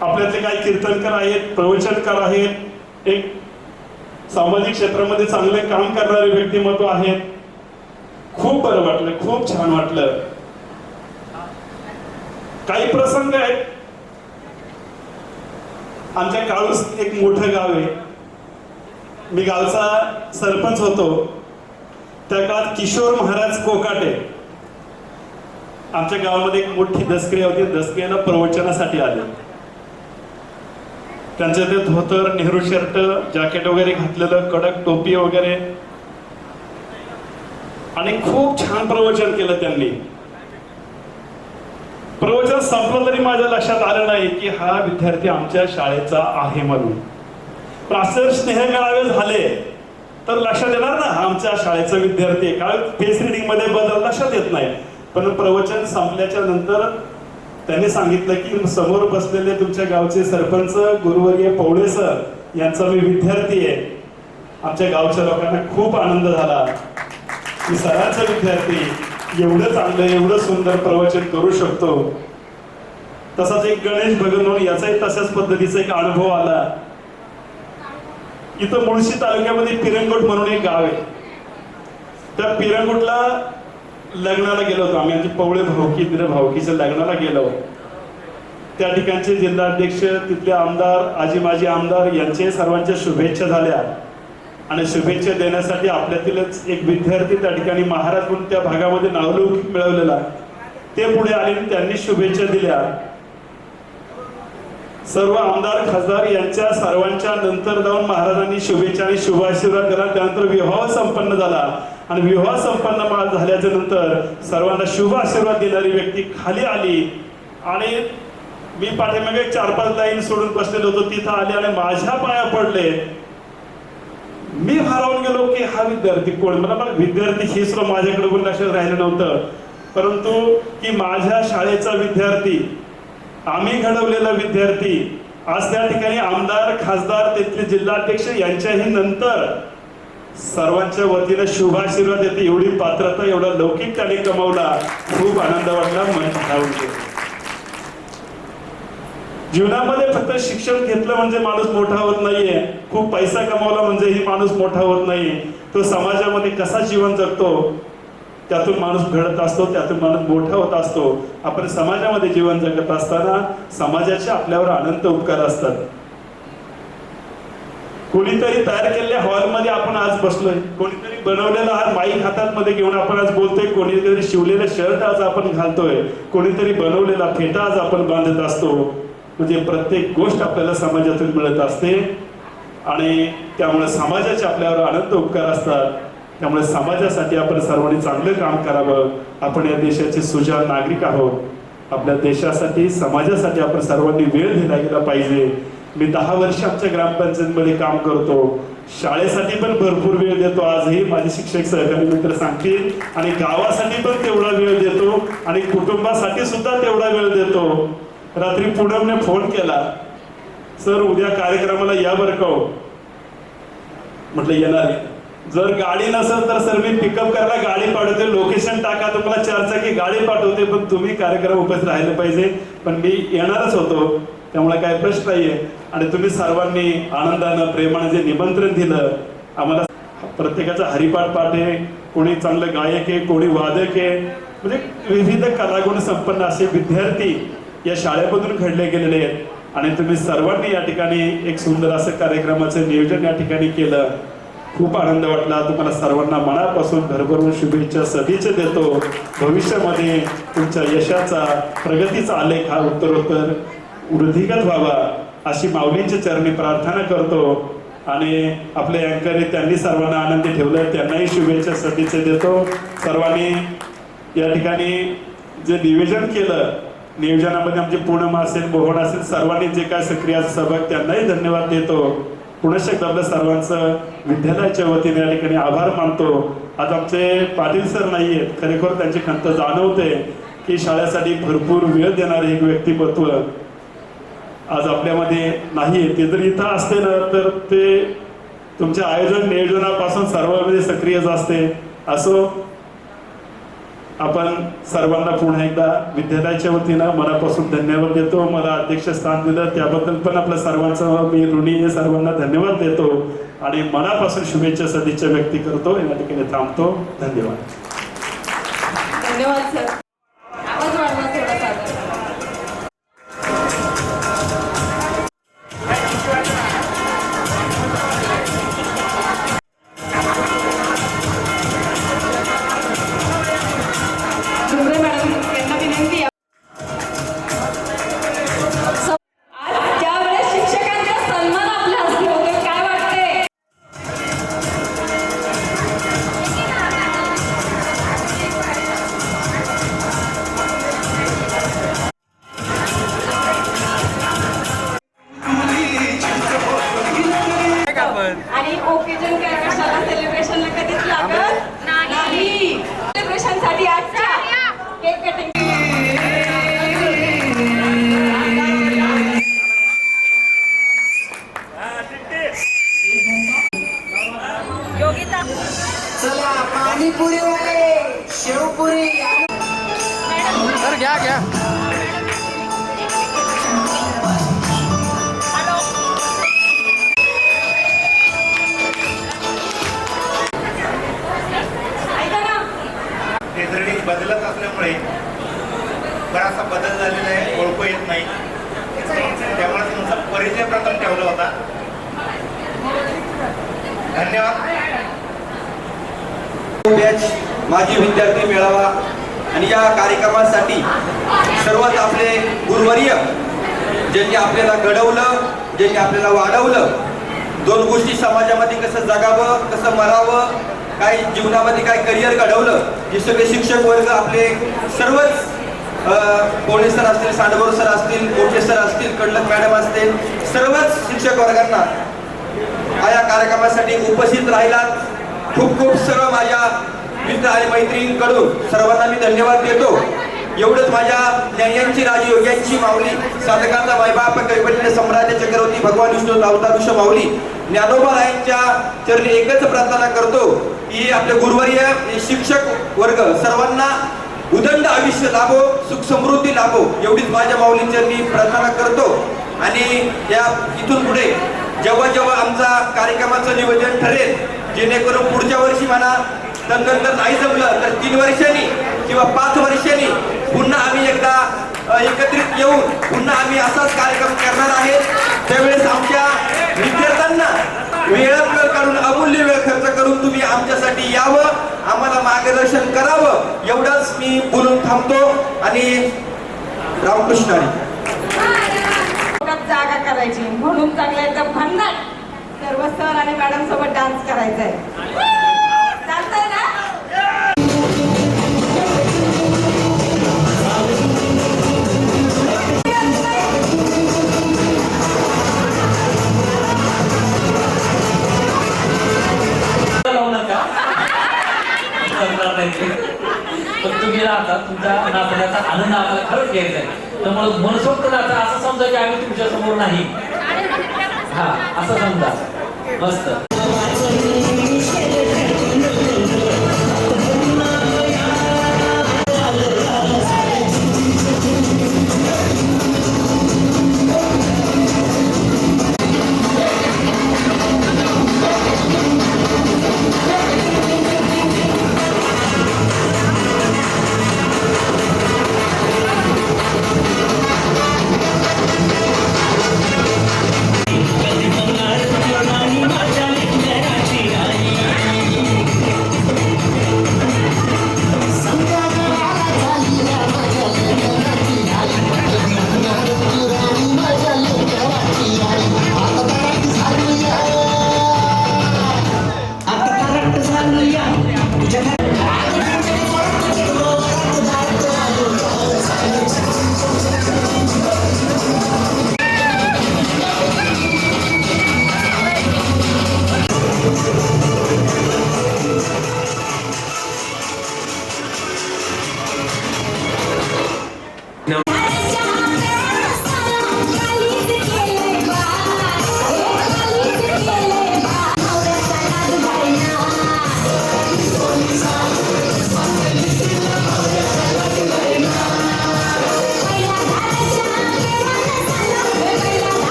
आपल्यातले काही कीर्तनकार आहेत, प्रवचनकार आहेत, एक सामाजिक क्षेत्रामध्ये चांगले काम करणारे व्यक्तिमत्व आहेत. खूप बरं वाटलं, खूप छान वाटलं. काही प्रसंग आहेत. आमच्या काळूस एक मोठं गाव आहे, मी गावचा सरपंच होतो. त्या काळात किशोर महाराज कोकाटे आमच्या गावामध्ये एक मोठी दसक्रिया होती. दसक्रियाला प्रवचनासाठी आले. त्यांचे ते धोतर, नेहरू शर्ट, जॅकेट वगैरे घातलेलं, कडक टोपी वगैरे, आणि खूप छान प्रवचन केलं त्यांनी. प्रवचन संपलं तरी माझ्या लक्षात आलं नाही की हा विद्यार्थी आमच्या शाळेचा आहे म्हणून. पण असं स्नेह मेळावे झाले तर लक्षात येणार ना आमच्या शाळेचा विद्यार्थी आहे. कारण फेस रिडिंग मध्ये बदल लक्षात येत नाही. पण प्रवचन संपल्याच्या नंतर त्यांनी सांगितलं की समोर बसलेले तुमच्या गावचे सरपंच गुरुवर्य पवळे सर यांचा मी विद्यार्थी आहे. आमच्या गावच्या लोकांना खूप आनंद झाला की सरांचा विद्यार्थी एवढं चांगलं, एवढं सुंदर प्रवचन करू शकतो. तसाच एक गणेश भगत म्हणून याचाही तशाच पद्धतीचा एक अनुभव आला. इथं मुळशी तालुक्यामध्ये पिरंगुट म्हणून एक गाव आहे. त्या पिरंगुटला लग्नाला गेलो होतो आम्ही. आमची पवळे भाऊकीच्या लग्नाला गेलो. त्या ठिकाणचे जिल्हाध्यक्ष, तिथले आमदार, आजी माजी आमदार यांचे सर्वांच्या शुभेच्छा झाल्या. आणि शुभेच्छा देण्यासाठी आपल्यातीलच एक विद्यार्थी त्या ठिकाणी महाराज म्हणून त्या भागामध्ये नावलौकिक मिळवलेला, ते पुढे आले आणि त्यांनी शुभेच्छा दिल्या. सर्व आमदार खासदार यांच्या सर्वांच्या नंतर जाऊन महाराजांनी शुभेच्छा आणि शुभाशीर्वाद दिला. त्यानंतर विवाह संपन्न झाला. आणि विवाह संपन्न झाल्याच्या नंतर सर्वांना शुभ आशीर्वाद देणारी व्यक्ती खाली आली. आणि मी पाठीमागे 4-5 लाईन सोडून बसलेलो होतो. तिथं आले आणि माझ्या पाया पडले. मी भारावून गेलो की हा विद्यार्थी कोण. मला विद्यार्थी ही सुद्धा माझ्याकडे पण लक्षात राहिलं नव्हतं. परंतु की माझ्या शाळेचा विद्यार्थी, आम्ही घडवलेला विद्यार्थी आज त्या ठिकाणी आमदार खासदार तिथले जिल्हाध्यक्ष यांच्याही नंतर सर्वांच्या वतीने शुभाशीर्वाद देते एवढी पात्रता, एवढा लौकिक त्याने कमावला. खूप आनंद वाटला, मन भारावून गेलं. जीवनामध्ये फक्त शिक्षण घेतलं म्हणजे माणूस मोठा होत नाहीये. खूप पैसा कमावला म्हणजेही माणूस मोठा होत नाही. तो समाजामध्ये कसा जीवन जगतो त्यातून माणूस घडत असतो, त्यातून माणूस मोठा होत असतो. आपण समाजामध्ये जीवन जगत असताना समाजाचे आपल्यावर अनंत उपकार असतात. कोणीतरी तयार केलेल्या हॉलमध्ये आपण आज बसलोय, कोणीतरी बनवलेला हा माईक हातात मध्ये घेऊन आपण आज बोलतोय, कोणीतरी शिवलेलं शर्ट आज आपण घालतोय, कोणीतरी बनवलेला फेटा आज आपण बांधत असतो. म्हणजे प्रत्येक गोष्ट आपल्याला समाजातून मिळत असते. आणि त्यामुळे समाजाचे आपल्यावर अनंत उपकार असतात. त्यामुळे समाजासाठी आपण सर्वांनी चांगलं काम करावं. आपण या देशाचे सुजाण नागरिक आहोत. आपल्या देशासाठी समाजासाठी आपण सर्वांनी वेळ दिला गेला पाहिजे. मी 10 वर्ष आमच्या ग्रामपंचायतीमध्ये काम करतो. शाळेसाठी पण भरपूर वेळ देतो. आजही माझे शिक्षक सहकारी मित्र सांगतील. आणि गावासाठी पण तेवढा वेळ देतो आणि कुटुंबासाठी सुद्धा तेवढा वेळ देतो. रात्री पूनमने फोन केला, सर उद्या कार्यक्रमाला या बरं का. म्हटलं येणार आहे. जर गाडी नसेल तर सर मी पिकअप करायला गाडी पाठवते, लोकेशन टाका, तुम्हाला 4 चाकी गाडी पाठवते, पण तुम्ही कार्यक्रम उपस्थित राहिले पाहिजे. पण मी येणारच होतो, त्यामुळे काय प्रश्न नाहीये. आणि तुम्ही सर्वांनी आनंदानं प्रेमानं जे निमंत्रण दिलं आम्हाला, प्रत्येकाचा हरिपाठ पाठ आहे, कोणी चांगलं गायक आहे, कोणी वादक आहे, म्हणजे विविध कलागुण संपन्न असे विद्यार्थी या शाळेमधून घडले गेलेले आहेत. आणि तुम्ही सर्वांनी या ठिकाणी एक सुंदर असं कार्यक्रमाचं नियोजन या ठिकाणी केलं. खूप आनंद वाटला. तुम्हाला सर्वांना मनापासून भरभरून शुभेच्छा सदिच्छा देतो. भविष्यामध्ये तुमच्या यशाचा, प्रगतीचा आलेख हा उत्तरोत्तर वृद्धिगत व्हावा अशी माऊलींच्या चरणी प्रार्थना करतो. आणि आपले अँकर त्यांनी सर्वांना आनंदी ठेवलं, त्यांनाही शुभेच्छा सदिच्छा देतो. सर्वांनी या ठिकाणी जे नियोजन केलं, नियोजनामध्ये आमचे पूनम असेल, मोहन असेल, सर्वांनी जे काय सक्रिय सहभाग, त्यांनाही धन्यवाद देतो. पुनश्च एकदा आपल्या सर्वांचं विद्यालयाच्या वतीने या ठिकाणी आभार मानतो. आज आमचे पाटील सर नाही आहेत, खरेखर त्यांची खंत जाणवते की शाळेसाठी भरपूर वेळ देणारे एक व्यक्तिमत्व आज आपल्यामध्ये नाही आहे. ते जर इथं असते ना तर ते तुमच्या आयोजन नियोजनापासून सर्वांमध्ये सक्रियच असते. असो, आपण सर्वांना पुन्हा एकदा विद्यालयाच्या वतीनं मनापासून धन्यवाद देतो. मला अध्यक्षस्थान दिलं त्याबद्दल पण आपल्या सर्वांचं मी ऋणी आहे. सर्वांना धन्यवाद देतो आणि मनापासून शुभेच्छा सदिच्छा व्यक्त करतो. या ठिकाणी थांबतो. धन्यवाद. धन्यवाद सर. आवाज वाढवा थोडासा. डुंगरे मॅडम यांना विनंती आहे. आज ज्यावेळेस शिक्षकांचा सन्मान आपल्या हस्ते होतो, काय वाटते? आणि ओकेजन काय कशाला सेलिब्रेशनला कधीच लागत नाही. सेलिब्रेशनसाठी आजच्या केक कटिंग. योगिता चला पाणीपुरी वाले शेवपुरी तर घ्या घ्या. ऐका ना, केसरडी बदलत असल्यामुळे बराचसा बदल झालेला आहे, ओळखू येत नाही. त्यामुळे तुमचा परिचय प्रथम ठेवला होता. धन्यवाद. माजी विद्यार्थी मेळावा आणि या कार्यक्रमासाठी सर्वात आपले गुरुवर्य ज्यांनी आपल्याला घडवलं, ज्यांनी आपल्याला वाढवलं, दोन गोष्टी समाजामध्ये कसं जगावं, कसं मरावं, काय जीवनामध्ये काय करिअर घडवलं, हे सगळे शिक्षक वर्ग आपले सर्वच कोळे सर असतील, सांडगोर सर असतील, मोठे सर असतील, कडलक मॅडम असतील, सर्वच शिक्षक वर्गांना या कार्यक्रमासाठी उपस्थित राहिलात. खूप खूप सर्व माझ्या मित्र आणि मैत्रिणींकडून सर्वांना मी धन्यवाद देतो. एवढंच माझ्या न्यायांची राजी योग्यांची माऊली, साधकांचा मायबाप कैवल्य सम्राट चक्रवर्ती भगवान विष्णू अवतार ऋष माऊली ज्ञानोबा रायांच्या चरणी एकच प्रार्थना करतो की आपले गुरुवर्य शिक्षक वर्ग सर्वांना उदंड आयुष्य लाभो, सुख समृद्धी लाभो, एवढीच माझ्या माऊलींच्या मी प्रार्थना करतो. आणि या इथून पुढे जेव्हा जेव्हा आमचा कार्यक्रमाचं नियोजन ठरेल, जेणेकरून पुढच्या वर्षी म्हणा नंतर नाही जमलं तर 3 वर्षांनी किंवा 5 वर्षांनी पुन्हा आम्ही एकदा एकत्रित येऊन पुन्हा आम्ही असाच कार्यक्रम करणार आहे. त्यावेळेस आमच्या विद्यार्थ्यांना वेळ काढून अमूल्य वेळ खर्च करून तुम्ही आमच्यासाठी यावं, आम्हाला मार्गदर्शन करावं, एवढंच मी बोलून थांबतो. आणि रामकृष्ण हरी. जागा करायची म्हणून चांगलं एकदम भन्नाट सर्व सर आणि मॅडम सोबत डान्स करायचा आहे. चालतंय ना? पण तुम्ही राहता, तुमच्या नाचण्याचा आनंद आम्हाला खरंच घ्यायचा आहे. त्यामुळे मनसोक्त नाचा, असं समजा की आम्ही तुमच्या समोर नाही, हा असं समजा. मस्त.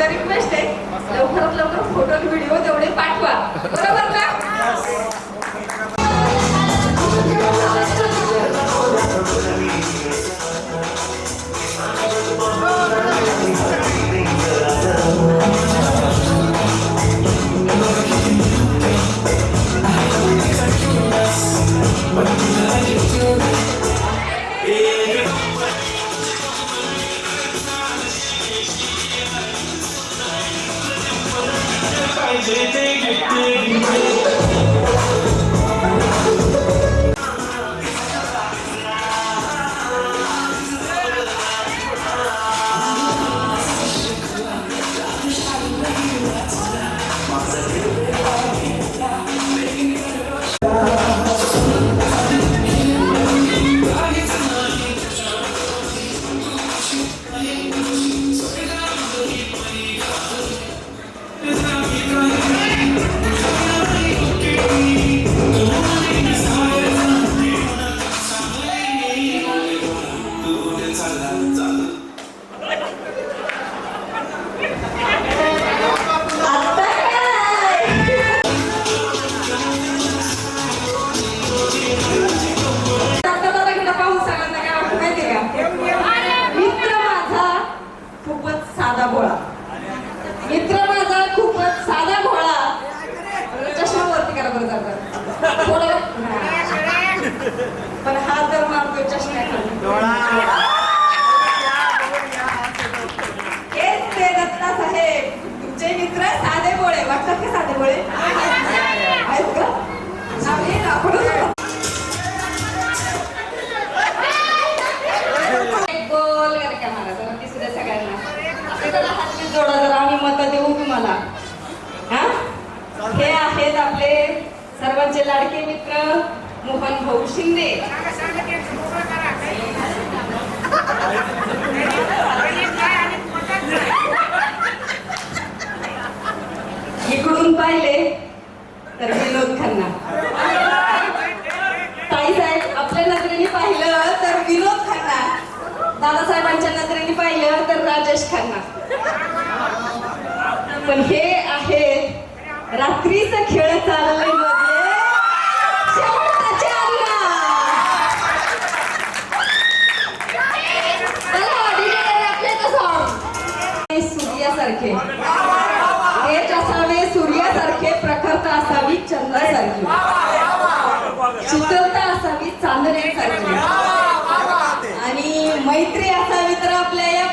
फक्त रिक्वेस्ट आहे, लवकरात लवकर फोटो व्हिडिओ तेवढे पाठवा, बरोबर ना? मित्र माझा खूपच साधा भोळा. चष्मा वरती करा बरं जातात पण हात जर मारतोय चष्म्याखाली. हेच ते दत्ता साहेब तुमचे मित्र साधे भोळे वाटतात का? साधे भोळे आहेत का? गोल का मला जरा दिसू द्या सगळ्यांना. हात जोडा जरा आम्ही मत देऊ तुम्हाला. हे आहेत आपले सर्वांचे लाडके मित्र मोहन भाऊ शिंदे. इकडून पाहिले तर विनोद खन्ना. ताई साहेब आपल्या नजरेने पाहिलं तर विनोद खन्ना. दादासाहेबांच्या नजरेने पाहिलं तर राजेश खन्ना. पण हे आहेत रात्रीचं खेळ चाललंय मध्ये शेवटचे अण्णा. सूर्यासारखे तेज असावे, सूर्यासारखे प्रखरता असावी, चंद्रासारखी शीतलता असावी, चांदण्यासारखी आणि मैत्री असावी तर आपल्या या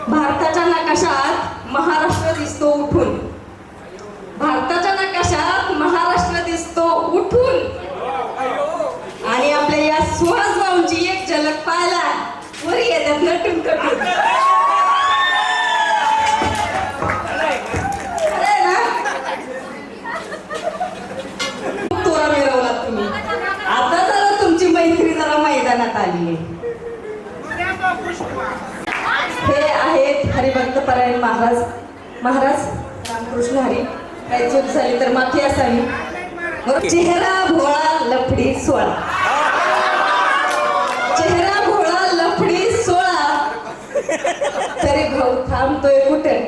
भारताच्या नकाशात महाराष्ट्र दिसतो उठून. भारताच्या नकाशात महाराष्ट्र दिसतो उठून. आणि आपल्या या सुहास भाऊंची एक झलक पाहायला वर येतात नटून कटून. तोरा मिरवलात तुम्ही. आता जरा तुमची मैत्री जरा मैदानात आली आहे. हे आहेत हरिभक्त परायण महाराज. महाराज रामकृष्ण हरी. काही चूक झाली तर माफी असावी. चेहरा भोळा लफडी सोळा. चेहरा भोळा लफडी सोळा तरी भाऊ थांबतोय कुठे?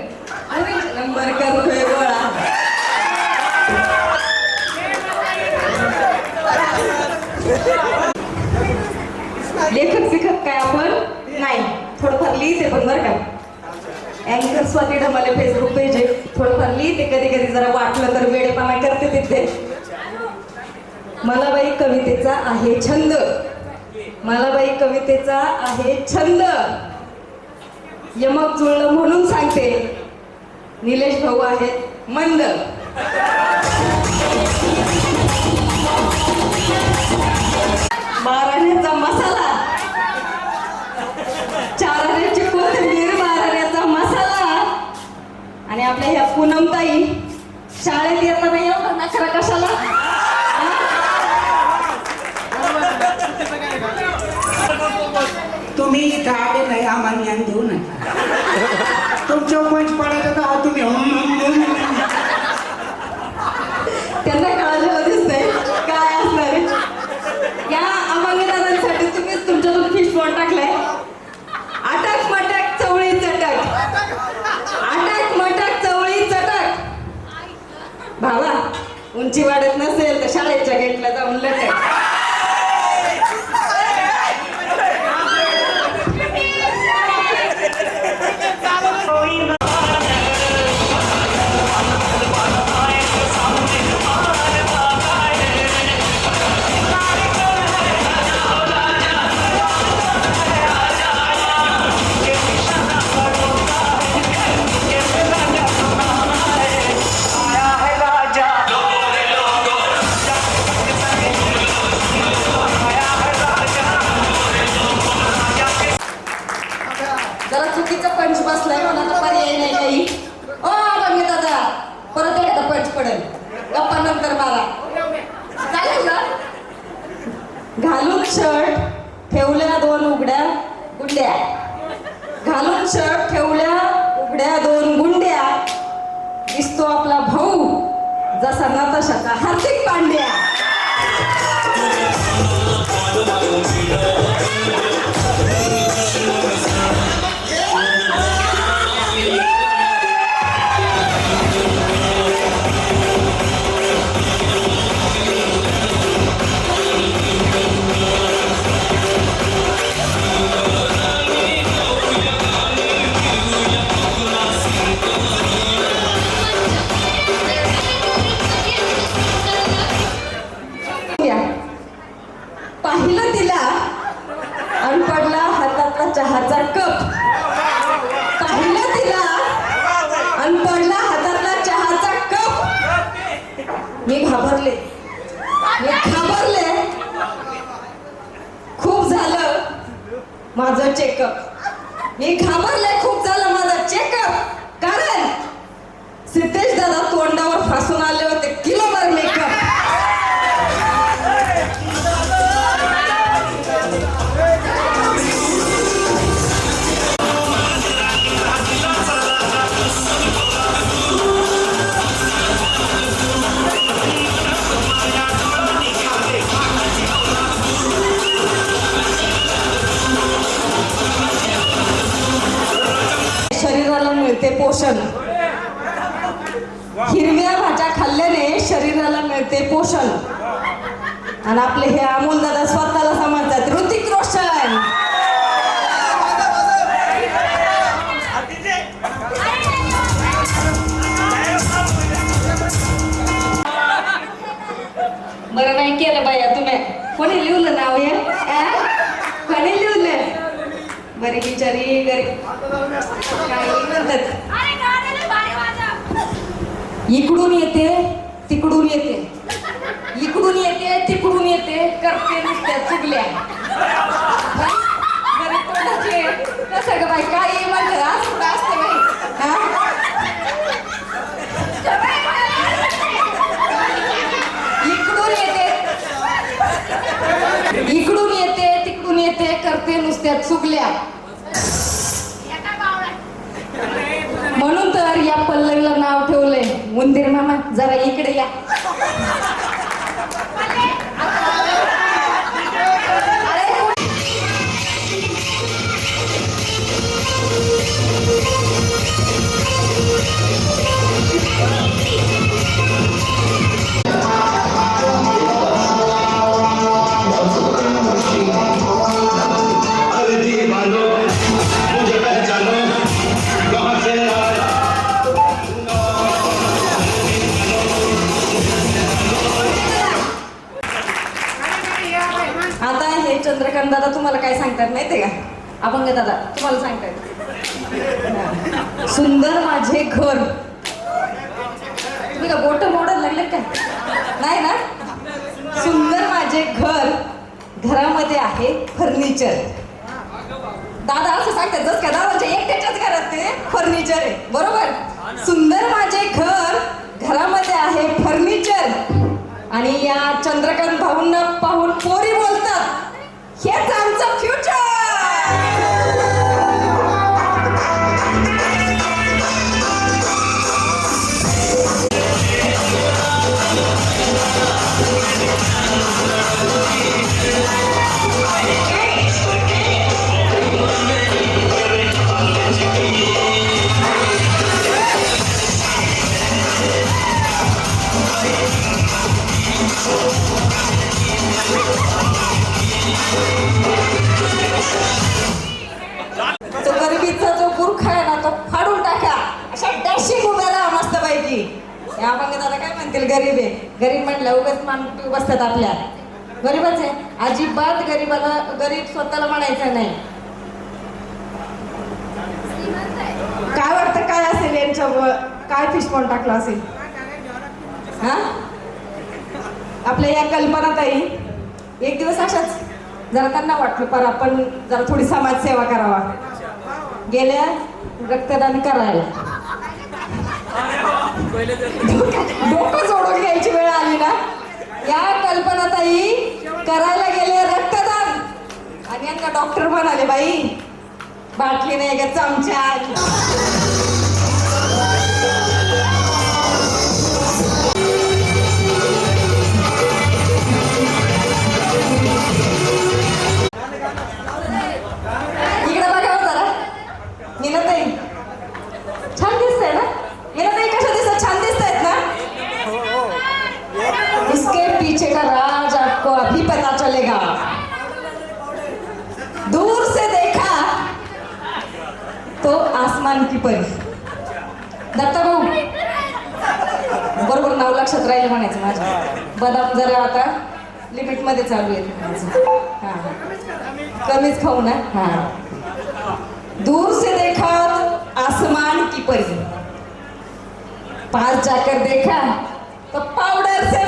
नंबर करतोय गोळा. लेखक बिखक काय आपण नाही, थोडंफार लिहिते पण बरं का. अँकर स्वाती ढमाले फेसबुक पेज आहे, थोडंफार लिहिते कधी कधी जरा वाटलं तर वेडेपणा करते तिथे. मलाबाई कवितेचा आहे छंद. मलाबाई कवितेचा आहे छंद. यमक जुळलं म्हणून सांगते निलेश भाऊ आहेत मंद. महाराण्याचा मसाला, चाराण्याची कोथिंबीर, महाराण्याचा मसाला. आणि आपल्या ह्या पूनमताई शाळेत येताना एवढा नखरा कशाला? तुम्ही इथं आले नाही आम्हाला ज्ञान देऊ नका. तुमच्या पंच पडायचं का तुम्ही भावा उंची वाढत नसेल तर शाळेच्या गेटला जाऊन लटक. जरा चुकीचा पंच बसलाय म्हणा तर पर्याय नाही काही. ओ बघे दादा परत एकदा पंच पडेल गप्पा नंतर मला चालेल ना. घालून शर्ट ठेवल्या 2 उघड्या गुंड्या. घालून शर्ट ठेवल्या उघड्या 2 गुंड्या. दिसतो आपला भाऊ जसा नताशाचा हार्दिक पांड्या. पाहिलं तिला आणि पडला हातातला चहाचा कप. पाहिलं तिला आणि पडला हातातला चहाचा कप. मी घाबरले खूप झालं माझं चेकअप. मी घाबरले खूप झालं माझं चेकअप. कारण सिद्धेश दादा तोंडावर फासून आले होते किलोभर मेकअप. शरीराला मिळते पोषण. हिरव्या भाज्या खाल्ल्याने शरीराला मिळते पोषण. आणि आपले हे अमोल दादा स्वतःला समजतात ऋतिक रोशन. बरं नाही केलं बाया तुम्ही. कोणी लिहिलं नाव हे? कोणी लिहिलं? बरी बिचारी गरीब काय म्हणतात. इकडून येते तिकडून येते, इकडून येते तिकडून येते, करते नुसत्या चुगल्या. गरीब तोंडाचे कसं ग बाई काय म्हणतात आज कुठं असते बाई. इकडून येते तिकडून येते, करते नुसत्या चुगल्या. म्हणून तर या पल्लवीला नाव ठेवलंय उंदीर मामा. जरा इकडे या. आता हे चंद्रकांत दादा तुम्हाला काय सांगतात माहितीये का? आपण दादा तुम्हाला सांगतात सुंदर माझे घर. तुम्ही का बोट मोडायला लागले काय? नाही ना. सुंदर माझे घर, घरामध्ये आहे फर्निचर. दादा असं सांगतात जस का दादाच्या एकट्याच्याच घरात ते फर्निचर आहे. बरोबर. सुंदर माझे घर, घरामध्ये आहे फर्निचर. आणि या चंद्रकांत भाऊंना पाहून पोरी बोलतात हेच आमचं फ्युचर. तो गरिबीचा जो गुरखा आहे ना तो फाडून टाका. अशा डॅशिंग उभ्या राहा मस्त पैकी. या मग दादा काय म्हणतील गरीब आहे. गरीब म्हटलं उगाच मान बसतात आपल्या. गरीबच आहे. अजिबात गरीब स्वतःला म्हणायचं नाही. काय वाटतं काय असेल यांच्या काय फिशपॉन टाकला असेल हा आपल्या या कल्पनाताई एक दिवस अशाच जरा त्यांना वाटलं पर आपण जरा थोडी समाजसेवा करावा गेल्या रक्तदान करायला डोकं जोडून घ्यायची वेळ आली ना. या कल्पनाताई करायला गेले रक्तदान आणि यांना डॉक्टर म्हणाले बाई बाटली नाही का चमचा. इकडे बघा जरा मीनाताई छान दिसतंय ना. मीनाताई कशा दिसत छान दिसतायत ना. इसके पीछे का राज आपको अभी पता चलेगा. दूर से देखा तो आसमान की परी. दत्ता भाऊ बरोबर नाव लक्षात राहील म्हणायचं माझ्या. बदाम जरा आता लिमिट मध्ये चालू आहे. हा कमीच खाऊ ना. हा दूर से देखा तो आसमान की परी. पास जाकर देखा तो पाउडर से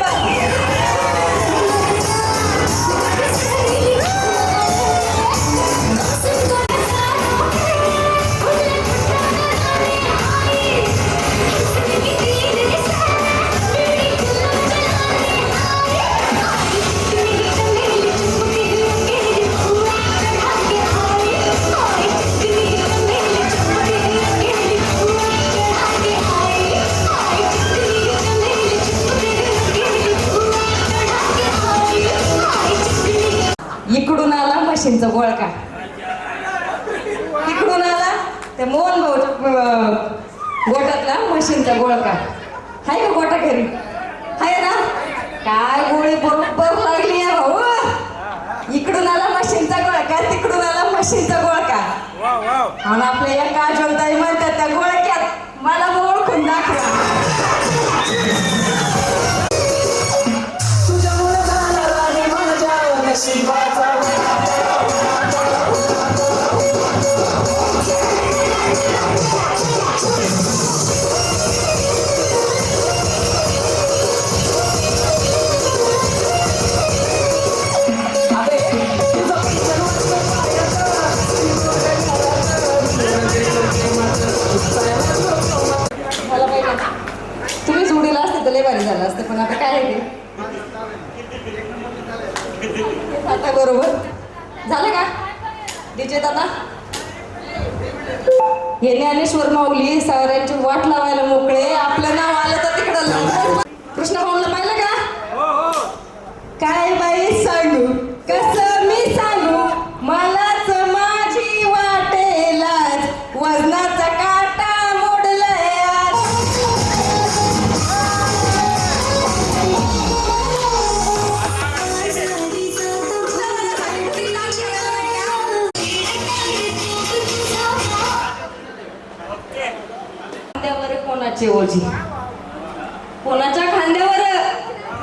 इकडून आला मशीनचा गोळका. इकडून आला त्या मोहन भाऊ गोट्यातला मशीनचा गोळका. हाय का गोटा घरी हाय ना. काय गोळी बरोबर लागली या भाऊ. इकडून आला मशीनचा गोळका तिकडून आला मशीनचा गोळका. आणि आपल्या या काजलताई म्हणतात त्या गोळक्यात मला ओळखून दाखवा. तुम्ही जोडीला असते तर लय भारी झालं असतं पण आता काय आहे ते आता बरोबर झालं का. डीजे दादा हे ज्ञानेश्वर माऊली साऱ्यांची वाट लावायला मोकळे. आपलं नाव आलं तर तिकडं कृष्ण भाऊला पाहिलं का. काय बाई सांगू कसं मी सांगू मलाच माझी वाटेलाच वजनाचा काटा मोडलाय आज. खांद्यावर कोणाचे ओझी कोणाच्या खांद्यावर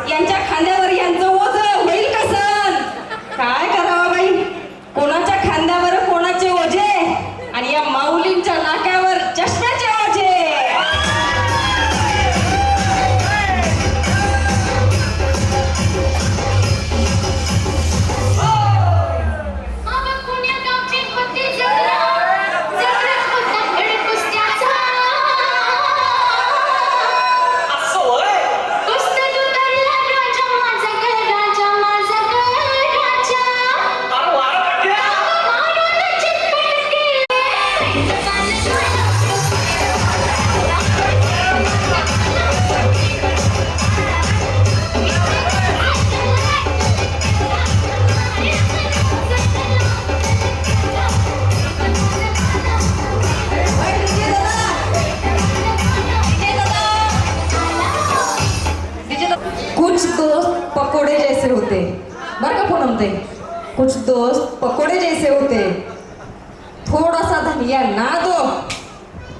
यांच्या खांद्यावर यांचं ओझ होईल कसं. काय करावं बाई कोणाच्या खांद्यावर कोणाचे ओझे आणि या माऊलींच्या नाक्यावर चष्म्याचे ओझे. कुछ दोस्त पकोड़े जैसे होते बरं का पूनमताई. कुछ दोस्त पकोड़े जैसे होते, थोड़ा सा धनिया ना दो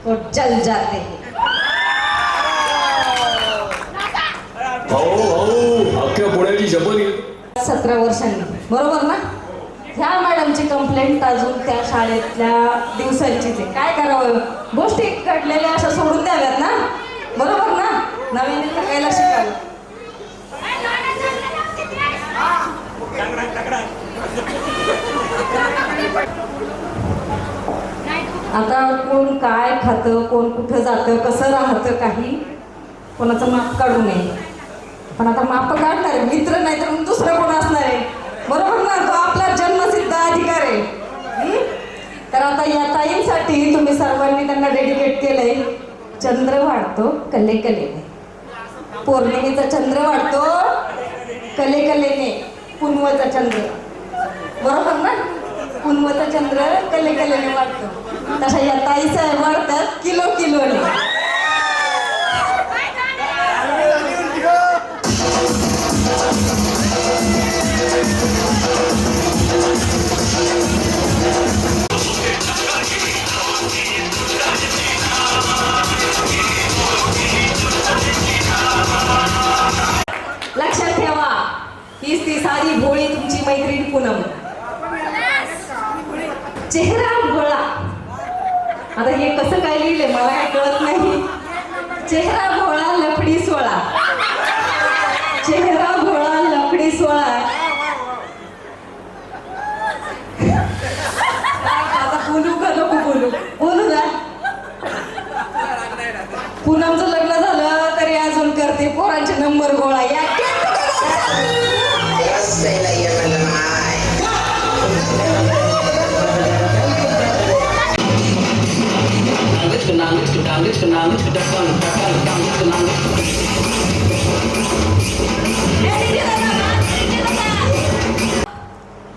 तो जल जाते हैं. अख्ख्या पुण्याची शपथ 17 वर्षांनी, बरोबर ना? ह्या मॅडमची कंप्लेंट अजून त्या शाळेतल्या दिवसांचीच आहे. काय करावं, गोष्टी घडलेल्या अशा सोडून द्याव्यात ना, बरोबर ना? नवीन शिकायला शिकावं. आता कोण काय खातं, कोण कुठं जातं, कसं राहतं, काही कोणाचं माप काढू नये. पण आता माप काढणार मित्र नाही तर दुसरं कोण असणार आहे, बरोबर ना? तो आपला जन्मसिद्ध अधिकार आहे. तर आता या ताईंसाठी तुम्ही सर्वांनी त्यांना डेडिकेट केलंय. चंद्र वाढतो कले कलेने, पौर्णिमेचा चंद्र वाढतो कले कलेने, पुनवचा चंद्र, बरोबर ना? पुनवचा चंद्र कले कलेने वाढतो. तशा या ताई साहेब वाढतात किलो किलोने. लक्षात ठेवा, हीच ती साधी भोळी तुमची मैत्रीण पूनम. चेहरा भोळा, आता हे कसं काय लिहिलंय मला काय कळत नाही. चेहरा भोळा लफडी सोळा, चेहरा भोळा लफडी सोळा. आता बोलू का नको बोलू, बोलू ना. पूनमचं लग्न झालं तरी अजून करते पोरांचे नंबर गोळा. या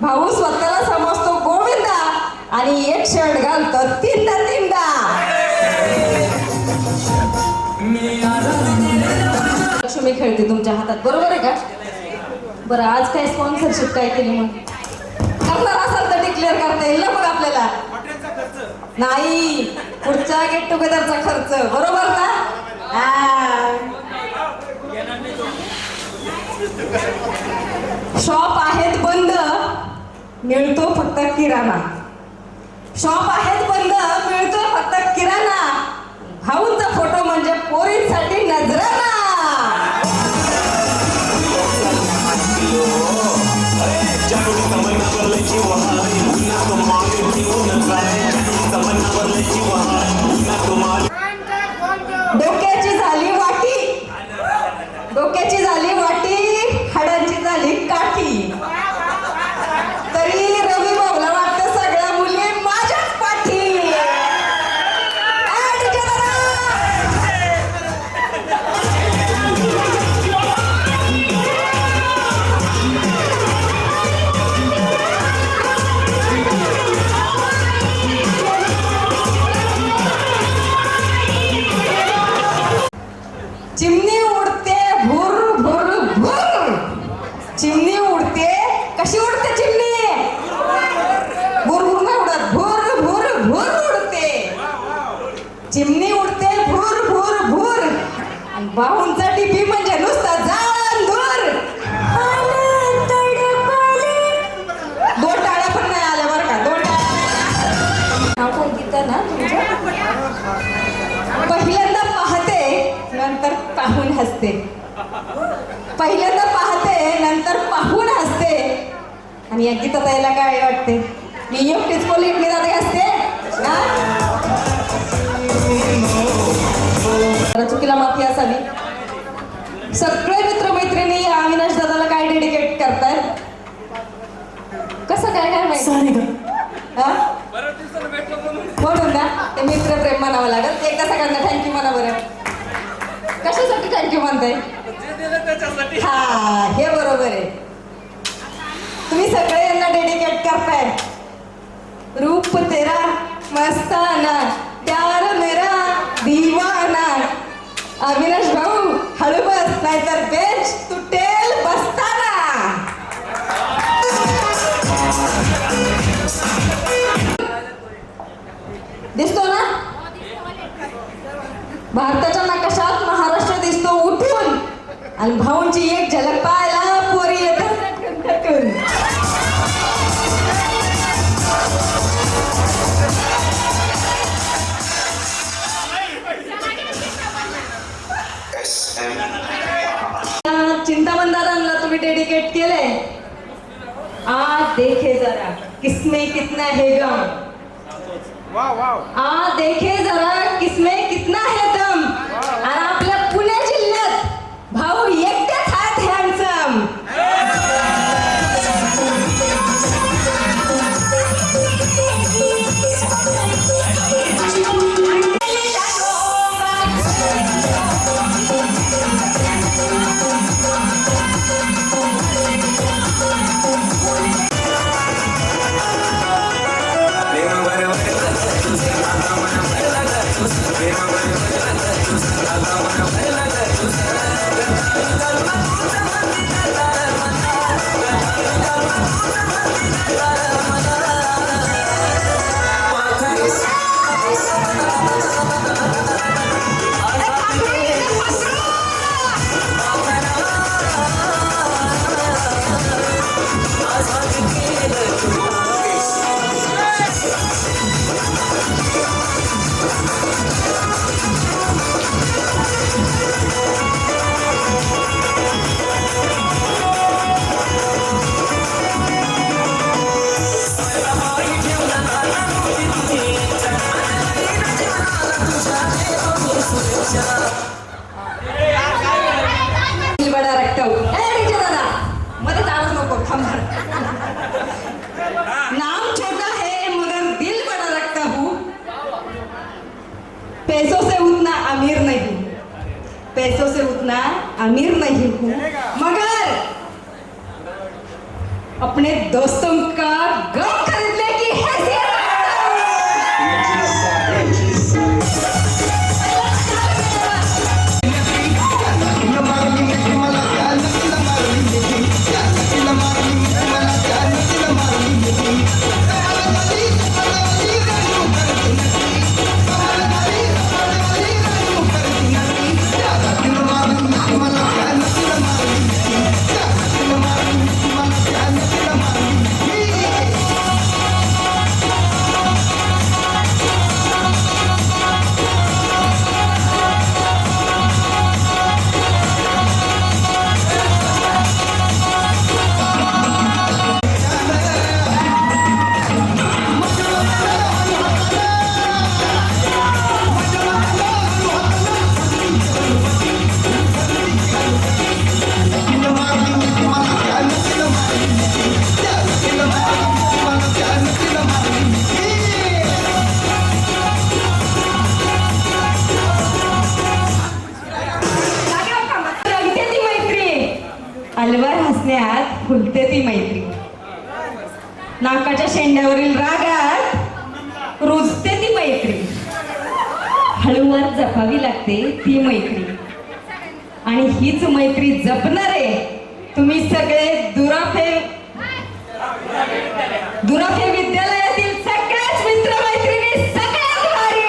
भाऊ स्वतःला समजतो गोविंदा आणि एक शर्ट घालतो तीनदा तीनदा. लक्ष्मी खेळते तुमच्या हातात, बरोबर आहे का? बरं, आज काय स्पॉन्सरशिप काय केली मग? करणार असाल तर डिक्लेअर करता येईल ना मग आपल्याला. नाही, पुढच्या गेट टुगेदरचा खर्च, बरोबर ना? शॉप आहेत बंद, मिळतो फक्त किराणा. शॉप आहेत बंद, मिळतो फक्त किराणा. भाऊंचा फोटो म्हणजे पोरींसाठी नजराना. डोक्याची झाली वाटी, डोक्याची झाली वाटी, हाडांची झाली काठी. तरी रवी भाऊला वाटतं सगळ्या मुली माझ्याच पाठी. चिमणी उडते भुर भुर भुर, चिमणी उडते. कशी उडते चिमणी? भुर भुर नाही उडत, भुर भुर भुर उडते. चिमणी उडते भुर भुर भुर. आणि बाहूंचा टिपी म्हणजे नुसता जाळण धूर. दोन टाळ्या पण नाही आल्या बरं का, दोन टाळ्या. नाव काय गीता ना तुमचं? पहिल्यांदा पाहते नंतर पाहून हसते, पहिल्यांदा पाहते नंतर पाहून हसते. आणि या गीता ताईला काय वाटते? मी एकटीच कोलिटली जाते हसते. चुकीला माफी असावी. सगळे मित्रमैत्रिणी या अविनाश दादाला काय डेडिकेट करतायत? कसं काय काय माहिती? म्हणून ना ते मित्रप्रेम म्हणावं लागेल. एकदा सगळ्यांना थँक्यू म्हणा बरं. कशासाठी थँक्यू म्हणताय? हा, हे बरोबर आहे. तुम्ही सगळे यांना डेडिकेट करताय. रूप तेरा मस्ताना, प्यार मेरा दीवाना. अविनाश भाऊ हळू बस, नाहीतर बेंच तुटेल बसताना. आणि भाऊंची एक झलक पाहायला पोरी येतात खटून. चिंतामण दादांना तुम्ही डेडिकेट केले. देखे जरा किसमें कितना है गम, देखे जरा किसमें कितना है दम. आणि आपल्या पुणे जिल्ह्यात भाऊ एकटेच आहेत हँडसम. बडा रखता हूँ दादा मदद आवाज नको थांबा. नाम छोटा है मगर दिल बड़ा रखता हूँ. पैसों से उतना अमीर नहीं हूँ, पैसों से उतना अमीर नहीं हूँ, मगर अपने दोस्तों का गम खरीदने की हैसियत अलवार हसण्यात फुलते ती मैत्री. नाकाच्या शेंड्यावरील रागात रुजते ती मैत्री. हळूवार जपावी लागते ती मैत्री. आणि हीच मैत्री जपणारे तुम्ही सगळे दुराफे विद्यालयातील सगळ्याच मित्र मैत्रिणी सगळ्यात भारी.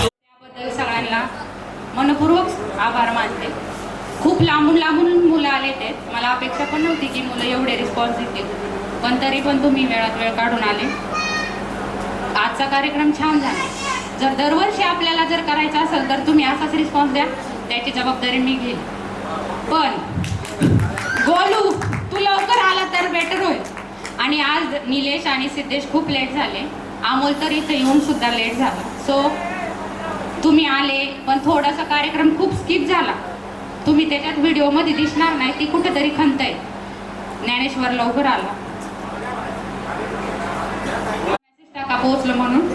त्याबद्दल सगळ्यांना मनपूर्वक आभार मानते. खूप लांबून मुलं आले ते, मला अपेक्षा पण नव्हती की मुलं एवढे रिस्पॉन्स देतील, पण तरी पण तुम्ही वेळात वेळ काढून आले. आजचा कार्यक्रम छान झाला. जर दरवर्षी आपल्याला जर करायचं असेल तर तुम्ही असाच रिस्पॉन्स द्या, त्याची जबाबदारी मी घेईन. पण गोलू तू लवकर आला तर बेटर होईल. आणि आज निलेश आणि सिद्धेश खूप लेट झाले, अमोल तर इथे येऊन सुद्धा लेट झाला. सो तुम्ही आले, पण थोडासा कार्यक्रम खूप स्किप झाला. तुम्ही त्याच्यात व्हिडिओमध्ये दिसणार नाही, ती कुठेतरी खंत आहे. ज्ञानेश्वर लवकर आला, मेसेज टाका पोहोचलं म्हणून.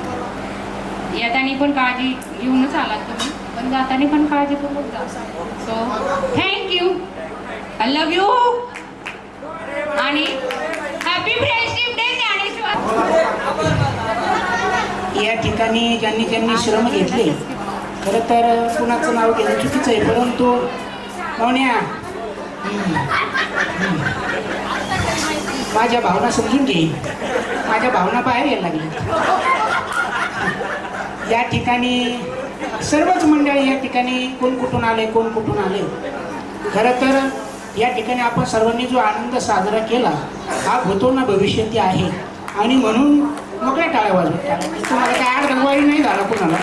येताना पण काळजी घेऊनच आलात तुम्ही, पण जाताना पण काळजीपूर्वक जा. So thank you, I love you आणि हॅपी फ्रेंडशिप डे ज्ञानेश्वर. या ठिकाणी ज्यांनी श्रम घेतले, खरं तर कुणाचं नाव घेणं चुकीचं आहे, परंतु पाहुण्या माझ्या भावना समजून घे. माझ्या भावना बाहेर यायला लागल्या. या ठिकाणी सर्वच मंडळी, या ठिकाणी कोण कुठून आले. खरं तर या ठिकाणी आपण सर्वांनी जो आनंद साजरा केला हा होतो ना भविष्यात आहे. आणि म्हणून मोकळ्या टाळ्या वाजवत तुम्हाला काय आड रंगवाळी नाही झाला कुणाला.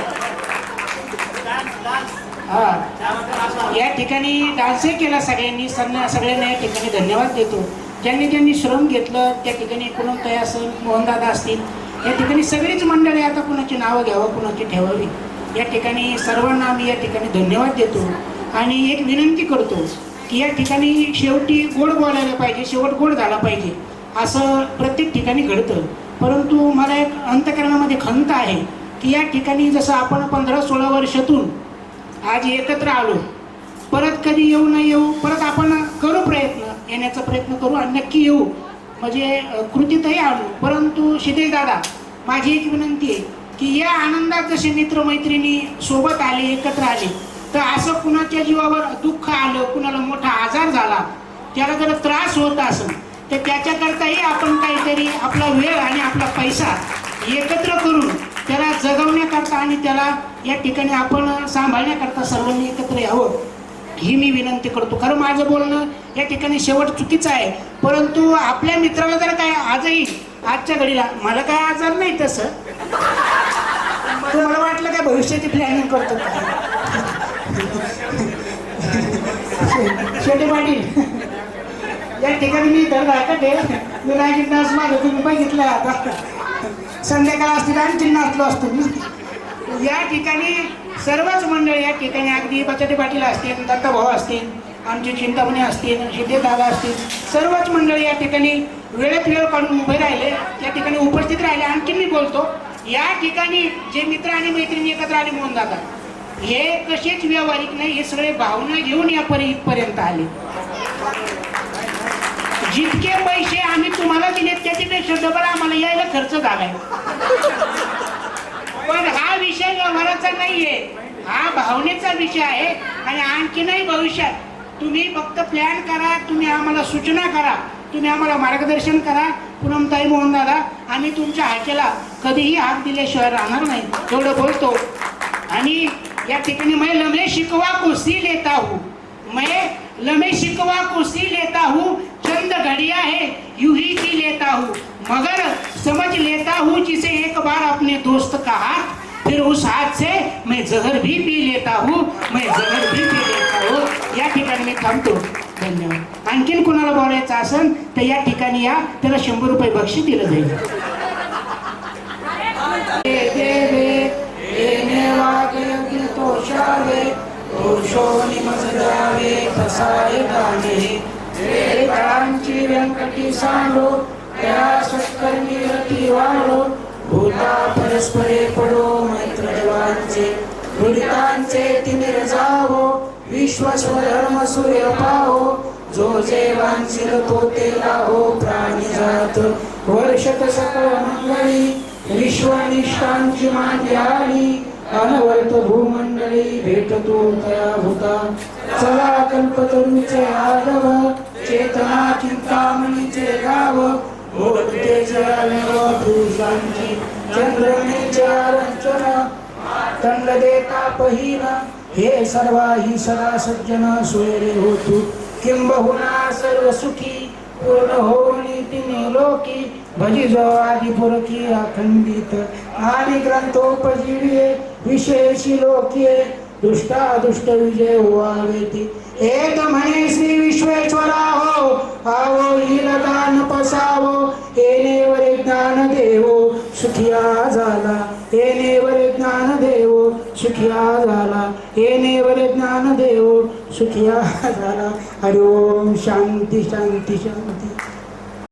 या ठिकाणी डान्सही केला सगळ्यांनी. सगळ्यांना या ठिकाणी धन्यवाद देतो. ज्यांनी श्रम घेतलं त्या ठिकाणी कुणताई असेल, मोहनदादा असतील, या ठिकाणी सगळीच मंडळी. आता कुणाची नावं घ्यावं, कुणाची ठेवावी, या ठिकाणी सर्वांना मी या ठिकाणी धन्यवाद देतो. आणि एक विनंती करतो की या ठिकाणी शेवटी गोड बोलायला पाहिजे, शेवट गोड झाला पाहिजे. असं प्रत्येक ठिकाणी घडतं, परंतु मला एक अंतःकरणामध्ये खंत आहे की या ठिकाणी जसं आपण 15-16 वर्षातून आज एकत्र आलो, परत कधी येऊ न येऊ, परत आपण करू येण्याचा प्रयत्न करू आणि नक्की येऊ, म्हणजे कृतीतही आणू. परंतु शिदेश दादा, माझी एक विनंती आहे की या आनंदात जसे मित्रमैत्रिणी सोबत आले, एकत्र आले, तर असं कुणाच्या जीवावर दुःख आलं, कुणाला मोठा आजार झाला, त्याला जर त्रास होत असेल तर त्याच्याकरताही आपण काहीतरी आपला वेळ आणि आपला पैसा एकत्र करून त्याला जगवण्याकरता आणि त्याला या ठिकाणी आपण सांभाळण्याकरता सर्वांनी एकत्र यावं, ही मी विनंती करतो. खरं माझं बोलणं या ठिकाणी शेवट चुकीचं आहे, परंतु आपल्या मित्राला जर काय आजही आजच्या घडीला, मला काय आजार नाही तसं, मला वाटलं काय भविष्याची प्लॅनिंग करतो शेटे पाटील. या ठिकाणी मी धडधाकटे विनायक डान्स माझं तुम्ही बघितलं. आता संध्याकाळ असतील आणि चिन्ह असलो असतो मी. या ठिकाणी सर्वच मंडळी, या ठिकाणी अगदी बचाटे पाटील असतील, दत्ताभाऊ असतील, आमचे चिंतामणी असतील, सिद्धेदादा असतील, सर्वच मंडळी या ठिकाणी वेळेत वेळ काढून उभे राहिले, या ठिकाणी उपस्थित राहिले. आणखी मी बोलतो, या ठिकाणी जे मित्र आणि मैत्रिणी एकत्र आले मोहन दादा, हे कसेच व्यावहारिक नाही, हे सगळे भावना घेऊन या इथपर्यंत आले. जितके पैसे आम्ही तुम्हाला दिले त्याच्यापेक्षा डबल आम्हाला यायला खर्च झालाय. पण हा विषय व्यवहाराचा नाहीये, हा भावनेचा विषय आहे. आणि आणखी नाही, भविष्यात तुम्ही फक्त प्लॅन करा, तुम्ही आम्हाला सूचना करा, तुम्ही आम्हाला मार्गदर्शन करा. पूनमताई, मोहन दादा, आम्ही तुमच्या हाकेला कधीही हाक दिल्याशिवाय राहणार नाही, एवढं बोलतो. आणि या ठिकाणी मैं लम्हे शिकवा कुर्सी लेता हूँ, मैं लम्हे शिकवा कुर्सी लेता हूँ, चंद घड़िया है यूं ही जी लेता हूँ, मगर समझ लेता हूँ जिसे एक बार अपने दोस्त का हाथ, फिर उस हाथ से मैं जहर भी पी लेता हूँ, मैं जहर भी पी लेता हूँ. या ठिकाणी मी थांबतो. धन्यवाद. आणखीन कोणाला बोलायचं असेल तर या ठिकाणी या, त्याला 100 रुपये बक्षीस दिलं जाईल. व्यंकटी सांडो त्या सत्कर्मी रती वाढो, भूता परस्परे पडो मैत्र देवांचे, दुरितांचे तिमिर जावो, विश्वस्वधर्म सूर्य पाहो, जो जे वांछिल तो ते लाहो, प्राणी जात वर्षत सकळ मंगळी, विश्वनिष्ठांची मांड्याली, अनवर्त भूमंडळी भेटतो तया भूता. चला कल्पतरूचे आडव, चेतना चिंतामणीचे गाव, भोगतेचे आलेव पुरुषांची, चंद्रमेचे आरंचन, दंड देता पहिन, हे सर्वाही सदा सज्जन सोयरे होतु, किंबहुना सर्व सुखी पूर्ण होनी तिने लोकी, भजिजो आदि पुरकी अखंडित, आणि ग्रंथोपजीवे विशेषी लोकिये, दुष्टादुष्ट विजय व्हावेती. एक म्हणे श्री विश्वेश्वरा हो, आवो हिलदान पसावो, येणेवरे ज्ञान देवो सुखिया झाला, येणेवरे ज्ञान देवो सुखिया झाला, येणेवरे ज्ञान देवो सुखिया झाला. हरि ओम. शांती शांती शांती.